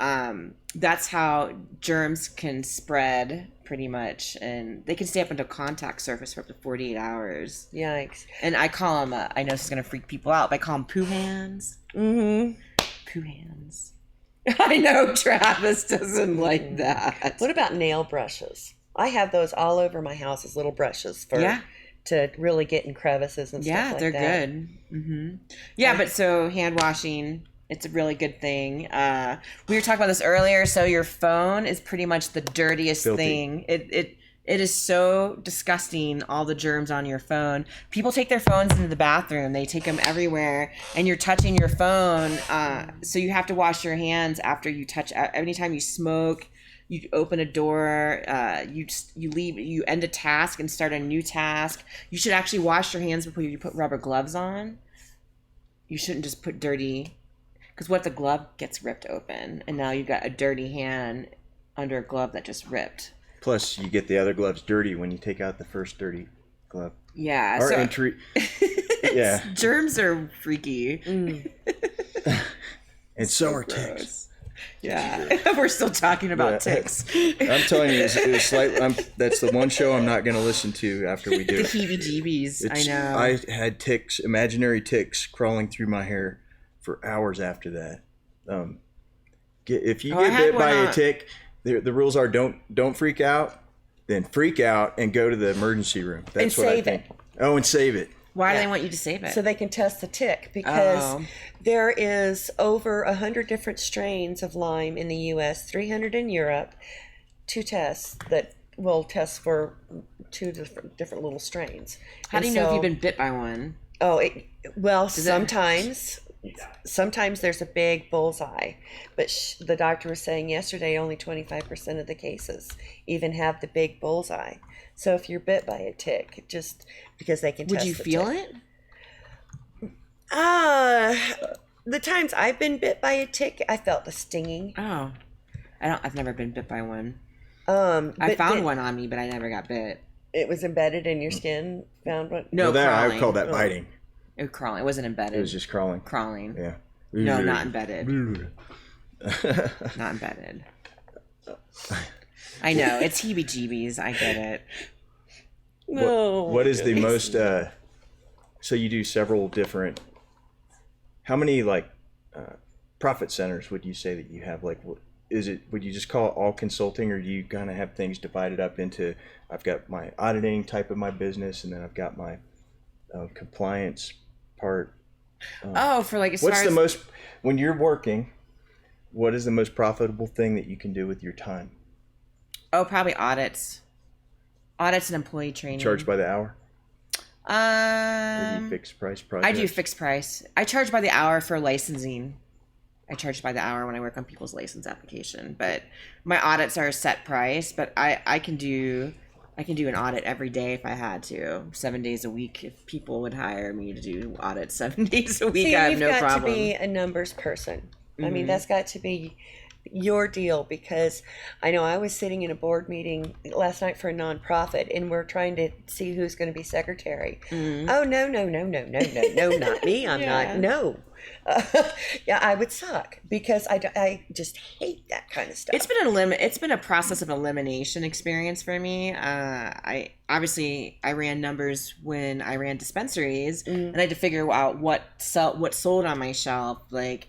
that's how germs can spread pretty much. And they can stay up into a contact surface for up to 48 hours. Yikes. And I call them, I know this is going to freak people out, but I call them poo hands. Poo hands. I know Travis doesn't like that. What about nail brushes? I have those all over my house as little brushes to really get in crevices and stuff like that. Yeah, they're good. Yeah, but so hand washing, it's a really good thing. We were talking about this earlier. So your phone is pretty much the dirtiest thing. It is so disgusting, all the germs on your phone. People take their phones into the bathroom. They take them everywhere, and you're touching your phone. So you have to wash your hands after you touch. Anytime you smoke, you open a door, you leave, you end a task and start a new task. You should actually wash your hands before you put rubber gloves on. You shouldn't just put dirty, because what if the glove gets ripped open, and now you've got a dirty hand under a glove that just ripped. Plus, you get the other gloves dirty when you take out the first dirty glove. Yeah. Our entry. Yeah. Germs are freaky. And so are ticks. Yeah. We're still talking about ticks. I'm telling you, it's like that's the one show I'm not going to listen to after we do The it. heebie-jeebies. I know. I had ticks, imaginary ticks, crawling through my hair for hours after that. If you get bit by a tick, the rules are don't freak out, then freak out and go to the emergency room. That's and what save I think. it. Oh, and save it. Why do they want you to save it? So they can test the tick, because there is over 100 different strains of Lyme in the U.S., 300 in Europe, 2 tests that will test for 2 different little strains. How do you know if you've been bit by one? Sometimes there's a big bullseye, but the doctor was saying yesterday only 25% of the cases even have the big bullseye. So if you're bit by a tick, just because they can test Would you feel it? The times I've been bit by a tick, I felt the stinging. Oh, I've never been bit by one. I I found one on me, but I never got bit. It was embedded in your skin. Found one. No, Well, I would crawling. call that biting. It was crawling. It wasn't embedded. It was just crawling. Crawling. Yeah. No, not embedded. Not embedded. I know. It's heebie-jeebies. I get it. No. What is the most? So you do several different. How many profit centers would you say that you have? Like, is it? Would you just call it all consulting, or do you kind of have things divided up into? I've got my auditing type of my business, and then I've got my compliance part. For like as What's far the as most when you're working? What is the most profitable thing that you can do with your time? probably audits. Audits and employee training. Charge by the hour? Or do you fixed price projects? I do fixed price. I charge by the hour for licensing. I charge by the hour when I work on people's license application. But my audits are a set price. But I can do an audit every day if I had to, 7 days a week. If people would hire me to do audits 7 days a week, See, I have you've no got problem. to be a numbers person. I mean, that's got to be your deal, because I know I was sitting in a board meeting last night for a nonprofit, and we're trying to see who's going to be secretary. Oh, no, not me. I'm not. No. Yeah, I would suck, because I just hate that kind of stuff. It's been a process of elimination experience for me. I ran numbers when I ran dispensaries, and I had to figure out what sold on my shelf. Like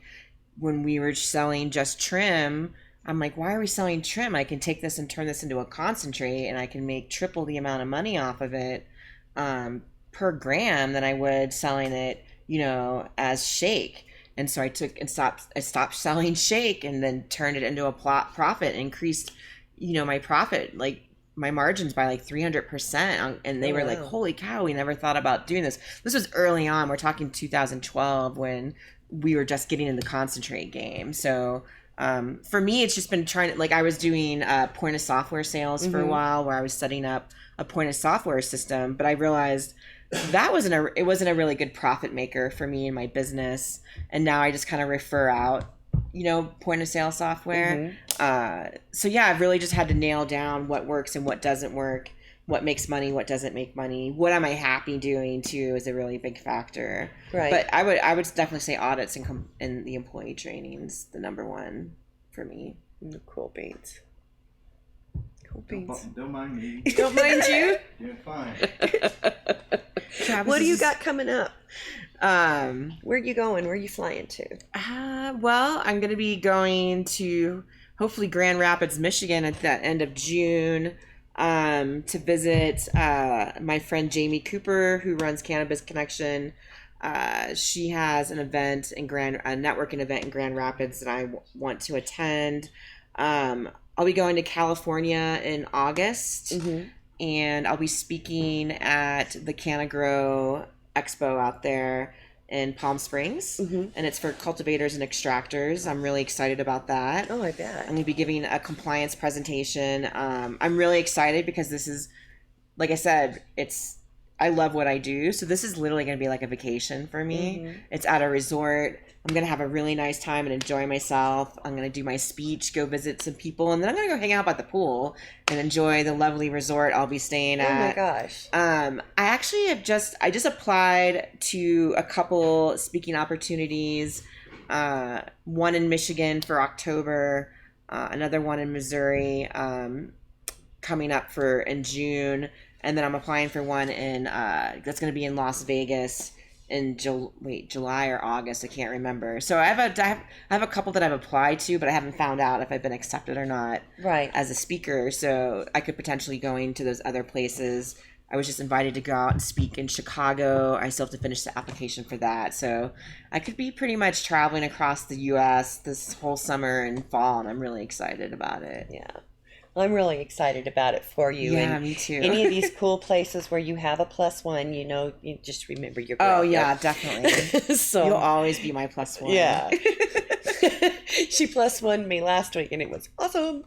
when we were selling just trim, I'm like, why are we selling trim? I can take this and turn this into a concentrate, and I can make triple the amount of money off of it per gram than I would selling it, as shake. And so I stopped selling shake, and then turned it into a profit, and increased, my profit, like my margins by like 300%. And they were like, holy cow, we never thought about doing this. This was early on. We're talking 2012, when we were just getting in the concentrate game. So for me, it's just been trying to, like, I was doing point of software sales for a while, where I was setting up a point of software system, but I realized that it wasn't a really good profit maker for me in my business. And now I just kind of refer out, point of sale software. So yeah, I've really just had to nail down what works and what doesn't work, what makes money, what doesn't make money, what am I happy doing too is a really big factor. Right. But I would definitely say audits and the employee training's the number one for me. Cool beans. Cool beans. Don't mind me. Don't mind you. You're fine. Travis, What do you got coming up? Where are you going? Where are you flying to? Well, I'm going to be going to hopefully Grand Rapids, Michigan at the end of June to visit my friend Jamie Cooper, who runs Cannabis Connection. She has an event a networking event in Grand Rapids that I want to attend. I'll be going to California in August, and I'll be speaking at the Canagrow Expo out there in Palm Springs, and it's for cultivators and extractors. I'm really excited about that. Oh, I bet. I'm going to be giving a compliance presentation. I'm really excited because this is, like I said, I love what I do. So this is literally going to be like a vacation for me. It's at a resort. I'm going to have a really nice time and enjoy myself. I'm going to do my speech, go visit some people, and then I'm going to go hang out by the pool and enjoy the lovely resort I'll be staying at. Oh my gosh. I actually I just applied to a couple speaking opportunities. One in Michigan for October, another one in Missouri coming up in June. And then I'm applying for one that's going to be in Las Vegas in July or August. I can't remember. So I have a couple that I've applied to, but I haven't found out if I've been accepted or not. Right. As a speaker. So I could potentially going to those other places. I was just invited to go out and speak in Chicago. I still have to finish the application for that. So I could be pretty much traveling across the U.S. this whole summer and fall, and I'm really excited about it. Yeah. I'm really excited about it for you. Yeah, and me too. Any of these cool places where you have a +1, you just remember your girl. Oh, yeah, definitely. So you'll always be my +1. Yeah. She +1 me last week, and it was awesome.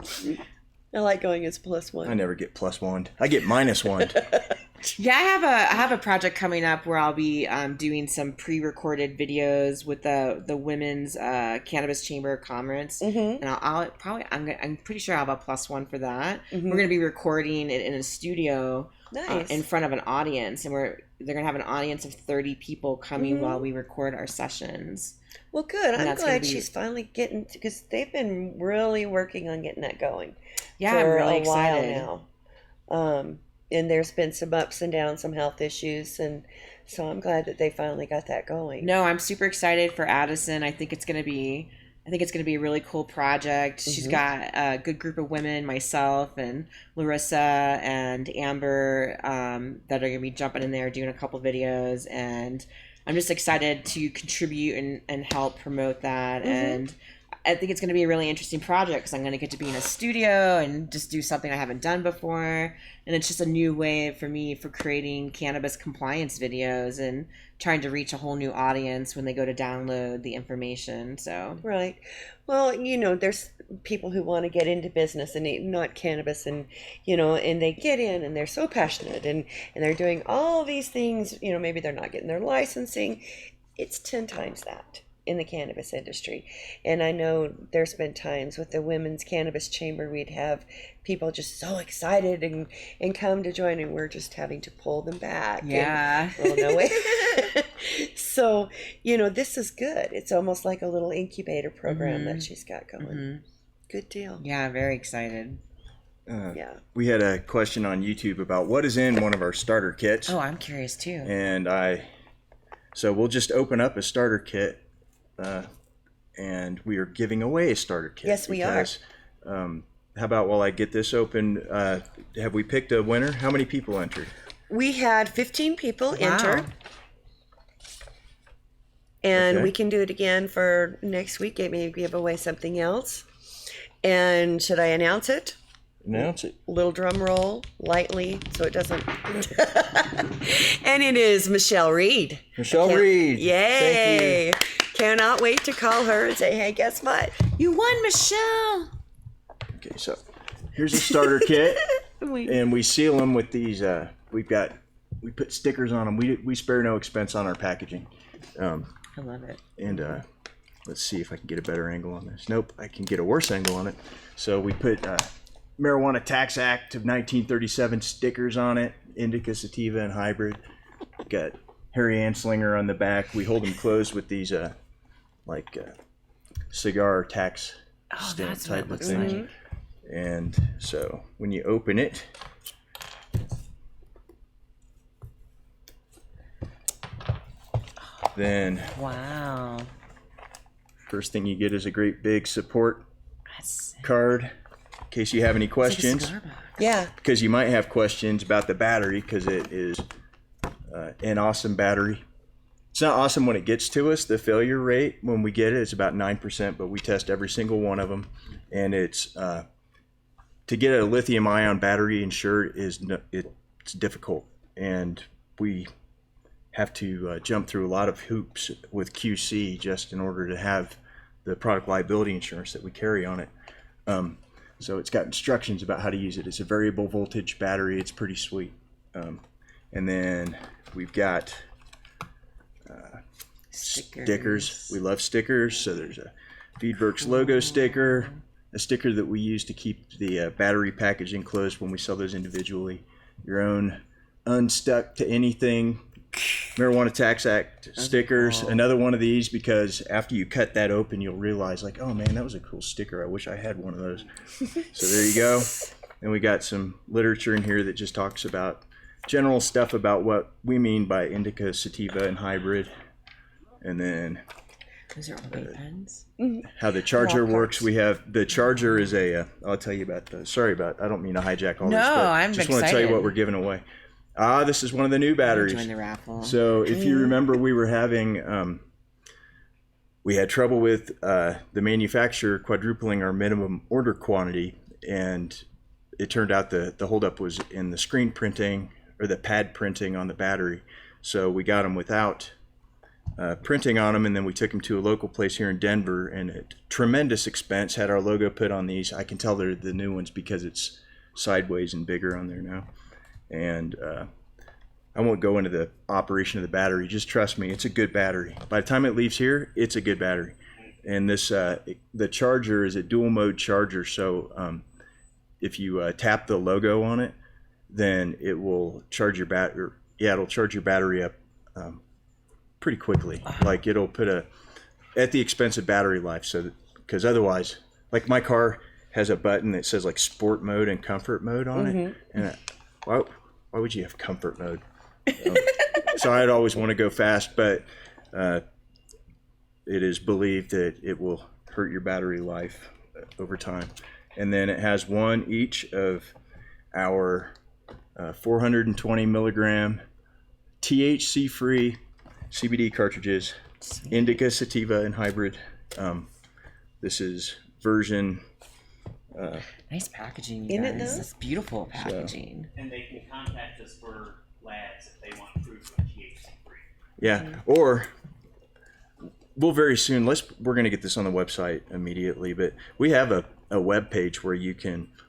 I like going as +1. I never get +1. I get -1. Yeah, I have a project coming up where I'll be doing some pre-recorded videos with the women's cannabis chamber of commerce, and I'll probably I'm pretty sure I'll have a +1 for that. We're going to be recording it in a studio Nice. in front of an audience, and they're going to have an audience of 30 people coming while we record our sessions. Well, good. And I'm that's gonna glad be- she's finally getting, because they've been really working on getting that going. Yeah, for I'm really a while excited. now. And there's been some ups and downs, some health issues, and so I'm glad that they finally got that going. No, I'm super excited for Addison. I think it's gonna be a really cool project. She's got a good group of women, myself and Larissa and Amber, that are gonna be jumping in there doing a couple videos, and I'm just excited to contribute and help promote that. And I think it's going to be a really interesting project because I'm going to get to be in a studio and just do something I haven't done before. And it's just a new way for me for creating cannabis compliance videos and trying to reach a whole new audience when they go to download the information. So, Right. Well, there's people who want to get into business and not cannabis, and and they get in and they're so passionate and they're doing all these things. Maybe they're not getting their licensing. It's 10 times that in the cannabis industry. And I know there's been times with the Women's Cannabis Chamber, we'd have people just so excited and come to join, and we're just having to pull them back. yeah. And, well, no way. So, this is good. It's almost like a little incubator program that she's got going. Good deal. Yeah, very excited. Yeah. We had a question on YouTube about what is in one of our starter kits. Oh, I'm curious too. And so we'll just open up a starter kit, and we are giving away a starter kit. Yes, we are. How about while I get this open, have we picked a winner? How many people entered? We had 15 people Wow. enter. And Okay. we can do it again for next week. Maybe give away something else. And should I announce it? Announce it. Little drum roll, lightly, so it doesn't. And it is Michelle Reed. Michelle Reed. Yay! Thank Cannot wait to call her and say, hey, guess what? You won, Michelle. Okay, so here's a starter kit, and we seal them with these. We put stickers on them. We spare no expense on our packaging. I love it. And let's see if I can get a better angle on this. Nope, I can get a worse angle on it. So we put Marijuana Tax Act of 1937 stickers on it, indica, sativa, and hybrid. Got Harry Anslinger on the back. We hold them closed with these cigar tax stamp that's what it type of looks things. like. And so when you open it, then Wow. first thing you get is a great big support That's card in case you have any it's like a questions. cigar box. Yeah. Because you might have questions about the battery, because it is an awesome battery. It's not awesome when it gets to us. The failure rate when we get it is about 9%, but we test every single one of them. And it's to get a lithium ion battery insured it's difficult, and we have to jump through a lot of hoops with QC just in order to have the product liability insurance that we carry on it. So it's got instructions about how to use it. It's a variable voltage battery. It's pretty sweet. And then we've got stickers. We love stickers. So there's a Veedverks logo sticker, a sticker that we use to keep the battery packaging closed when we sell those individually. Your own unstuck to anything Marijuana Tax Act stickers. cool. Another one of these, because after you cut that open, you'll realize, like, oh man, that was a cool sticker. I wish I had one of those. So there you go. And we got some literature in here that just talks about general stuff about what we mean by indica, sativa, and hybrid. And then Those are all vape pens. how the charger Rock works. parts. We have the charger is I'll tell you about I don't mean to hijack all this, No, but I'm just want to tell you excited. what we're giving away. This is one of the new batteries. Join the raffle. So if you remember, we were having, we had trouble with the manufacturer quadrupling our minimum order quantity, and it turned out the holdup was in the screen printing or the pad printing on the battery. So we got them without printing on them, and then we took them to a local place here in Denver, and at tremendous expense had our logo put on these. I can tell they're the new ones because it's sideways and bigger on there now. And I won't go into the operation of the battery. Just trust me, it's a good battery. By the time it leaves here, it's a good battery. And this the charger is a dual mode charger, so if you tap the logo on it, then it will charge your battery. Yeah, it'll charge your battery up pretty quickly. Like it'll put at the expense of battery life. So because otherwise, like my car has a button that says like sport mode and comfort mode on it, and why would you have comfort mode? So I'd always want to go fast, but it is believed that it will hurt your battery life over time. And then it has one each of our 420 milligram THC-free CBD cartridges, indica, sativa, and hybrid. This is version. Nice packaging, you Isn't guys. it nice? That's beautiful packaging. And they can contact us for labs if they want proof of THC-free. Yeah, or we'll very soon. We're going to get this on the website immediately, but we have a web page where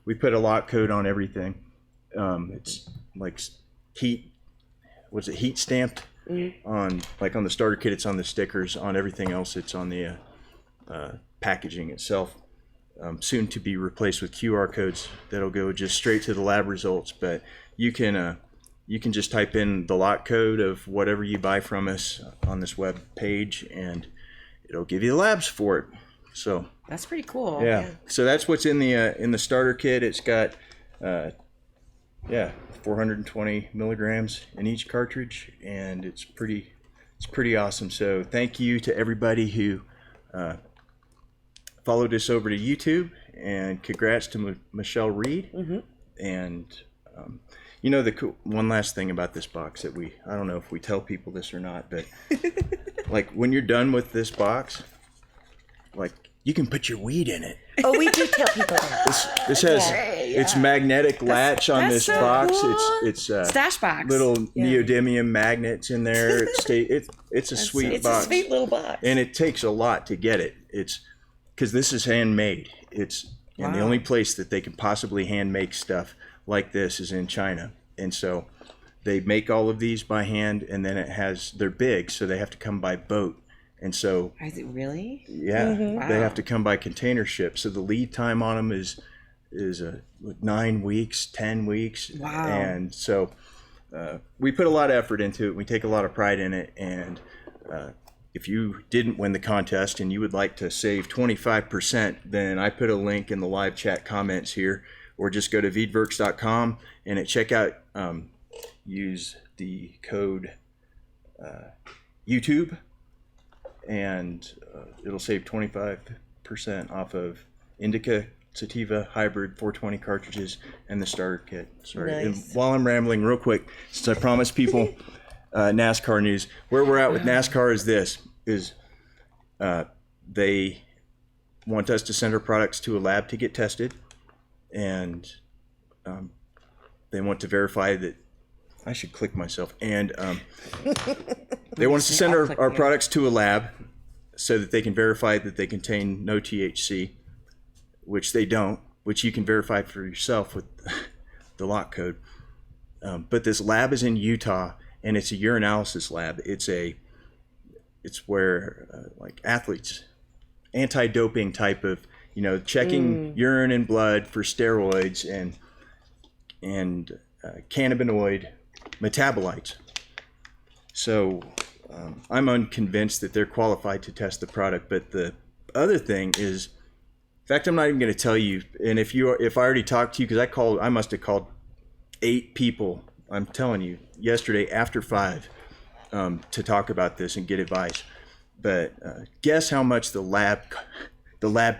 we put a lot code on everything. It's like heat stamped on the starter kit. It's on the stickers. On everything else, it's on the packaging itself. Soon to be replaced with QR codes that'll go just straight to the lab results. But you can just type in the lot code of whatever you buy from us on this web page, and it'll give you the labs for it. So That's pretty cool. yeah. So that's what's in the starter kit. It's got 420 milligrams in each cartridge, and it's pretty awesome. So thank you to everybody who followed us over to YouTube, and congrats to Michelle Reed. And one last thing about this box that I don't know if we tell people this or not, but like when you're done with this box, like you can put your weed in it. Oh, we do tell people that. This has its magnetic latch on this so box. cool. It's Stash box. little neodymium magnets in there. It's a sweet It's box. a sweet little box. And it takes a lot to get it. It's because this is handmade. And the only place that they can possibly hand make stuff like this is in China. And so they make all of these by hand, and then they're big, so they have to come by boat. And so Is it really? yeah, Wow. they have to come by container ship. So the lead time on them is 9 weeks, 10 weeks. Wow. And so we put a lot of effort into it. We take a lot of pride in it. And if you didn't win the contest and you would like to save 25%, then I put a link in the live chat comments here, or just go to veedverks.com and at checkout, use the code YouTube, and it'll save 25% off of indica, sativa, hybrid 420 cartridges, and the starter kit. Sorry. Nice. And while I'm rambling real quick, since I promised people NASCAR news, where we're at with NASCAR is they want us to send our products to a lab to get tested, and they want to verify that I should click myself, and they want us to send our products to a lab so that they can verify that they contain no THC, which they don't, which you can verify for yourself with the lot code. But this lab is in Utah, and it's a urinalysis lab. It's where like athletes, anti-doping type of, checking urine and blood for steroids and cannabinoid metabolites. So I'm unconvinced that they're qualified to test the product. But the other thing is, in fact, I'm not even going to tell you. And if I already talked to you, because I must have called 8 people, I'm telling you, yesterday after 5 to talk about this and get advice. But guess how much the lab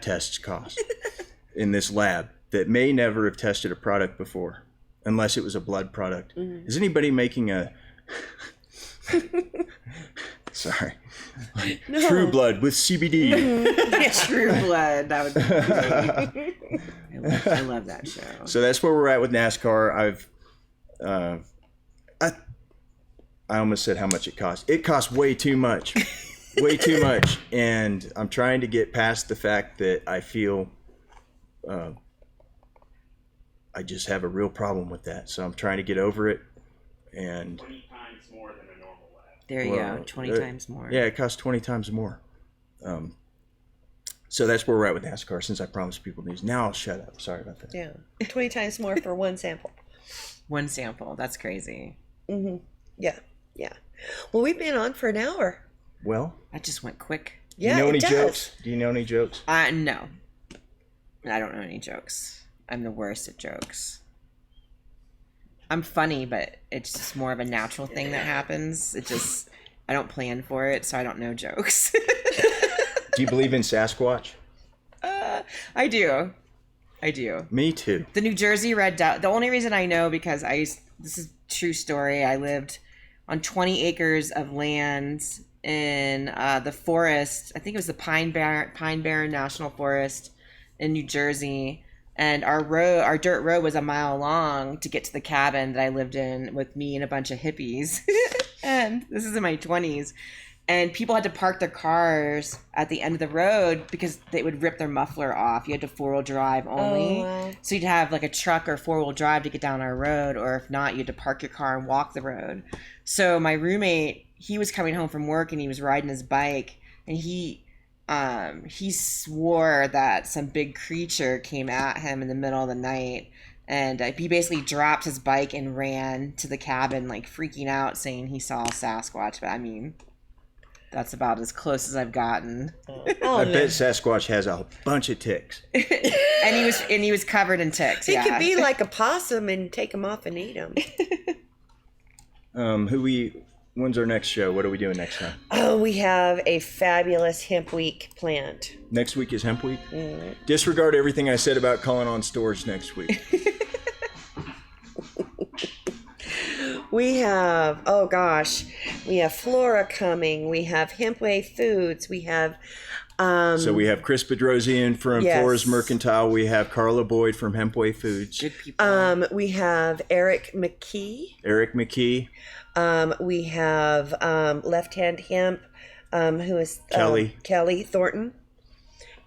tests cost in this lab that may never have tested a product before, unless it was a blood product. Is anybody making a sorry, True Blood with CBD? True Blood. That would be great. I love that show. So that's where we're at with NASCAR. I almost said how much it costs. It costs way too much. Way too much. And I'm trying to get past the fact that I feel I just have a real problem with that. So I'm trying to get over it. And times more than a normal lab. There you Well, go. 20 times more. Yeah, it costs 20 times more. So that's where we're at with NASCAR, since I promised people news. Now I'll shut up. Sorry about that. Yeah. 20 times more for one sample. One sample. That's crazy. Mm-hmm. Yeah. Yeah. Well, we've been on for an hour. Well, That just went quick. do Yeah, you know it any does. jokes? Do you know any jokes? No. I don't know any jokes. I'm the worst at jokes. I'm funny, but it's just more of a natural thing that happens. I don't plan for it, so I don't know jokes. Do you believe in Sasquatch? I do. Me too. The New Jersey red dove. The only reason I know because this is a true story. I lived on 20 acres of land in the forest. I think it was the Pine Barren National Forest in New Jersey. And our dirt road was a mile long to get to the cabin that I lived in with me and a bunch of hippies. And this is in my 20s. And people had to park their cars at the end of the road because they would rip their muffler off. You had to 4-wheel drive only. Oh, wow. So you'd have like a truck or 4-wheel drive to get down our road. Or if not, you had to park your car and walk the road. So my roommate, he was coming home from work and he was riding his bike. And he swore that some big creature came at him in the middle of the night. And he basically dropped his bike and ran to the cabin, like freaking out, saying he saw a Sasquatch. But I mean, that's about as close as I've gotten. Oh, I no. bet Sasquatch has a bunch of ticks. And he was covered in ticks. He Yeah. could be like a possum and take them off and eat them. When's our next show? What are we doing next time? Oh, we have a fabulous hemp week planned. Next week is Hemp Week. Disregard everything I said about calling on stores next week. We have, we have Flora coming. We have Hempway Foods. We have, So we have Chris Bedrosian from Yes. Flora's Mercantile. We have Carla Boyd from Hempway Foods. Good people. we have Eric McKee. Eric McKee. We have Left Hand Hemp, who is Kelly Thornton.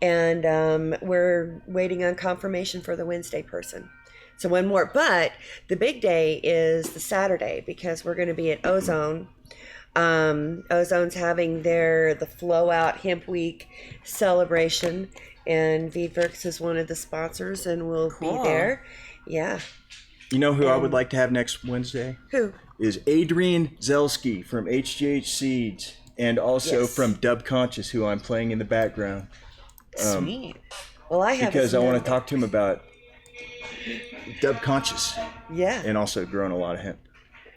And we're waiting on confirmation for the Wednesday person. So one more. But the big day is the Saturday because we're going to be at Ozone. Ozone's having the Flow Out Hemp Week celebration. And Veedverks is one of the sponsors and we'll be there. Yeah. You know who I would like to have next Wednesday? Who? Is Adrian Zelski from HGH Seeds and also Yes. from Dub Conscious, who I'm playing in the background. Sweet. Well, I have Because his I want number. to talk to him about Dub Conscious Yeah. and also growing a lot of hemp.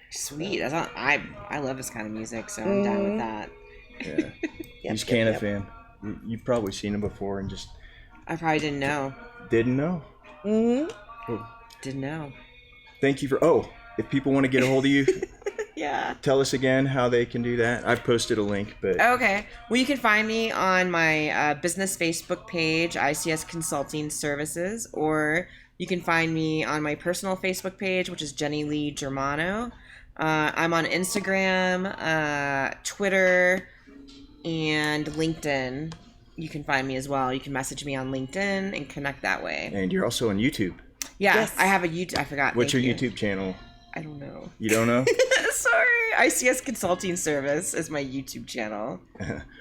Sweet. I love this kind of music, so I'm down with that. Yeah. Yep, He's Canna yep. fan. You've probably seen him before and just I probably didn't know. didn't know. Mm-hmm. Didn't know. Thank you for, if people want to get a hold of you, Yeah. tell us again how they can do that. I've posted a link, but Okay. Well, you can find me on my business Facebook page, ICS Consulting Services, or you can find me on my personal Facebook page, which is Jenny Lee Germano. I'm on Instagram, Twitter, and LinkedIn. You can find me as well. You can message me on LinkedIn and connect that way. and you're also on YouTube. Yeah, Yes. I have a YouTube. I forgot. What's Thank your you. YouTube channel? I don't know. You don't know? Sorry. ICS Consulting Service is my YouTube channel.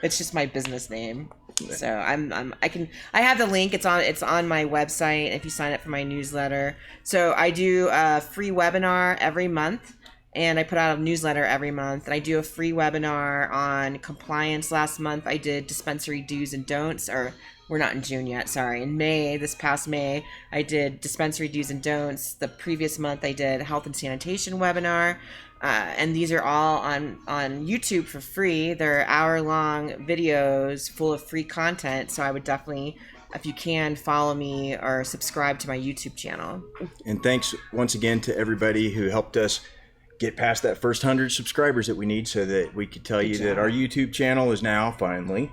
It's just my business name. So I have the link. It's on my website if you sign up for my newsletter. So I do a free webinar every month and I put out a newsletter every month, and I do a free webinar on compliance. Last month I did dispensary do's and don'ts, or we're not in June yet, sorry. In May, this past May, I did dispensary do's and don'ts. The previous month I did health and sanitation webinar. And these are all on YouTube for free. They're hour-long videos full of free content. So I would definitely, if you can, follow me or subscribe to my YouTube channel. And thanks once again to everybody who helped us get past that first 100 subscribers that we need so that we could tell you that our YouTube channel is now finally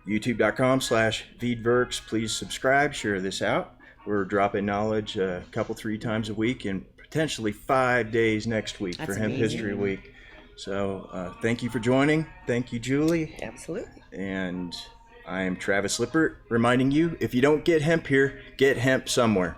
youtube.com/Veedverks. Please subscribe, share this out. We're dropping knowledge a couple, 3 times a week and potentially 5 days next week for That's Hemp amazing. History Week. So thank you for joining. Thank you, Julie. Absolutely. And I am Travis Lippert reminding you, if you don't get hemp here, get hemp somewhere.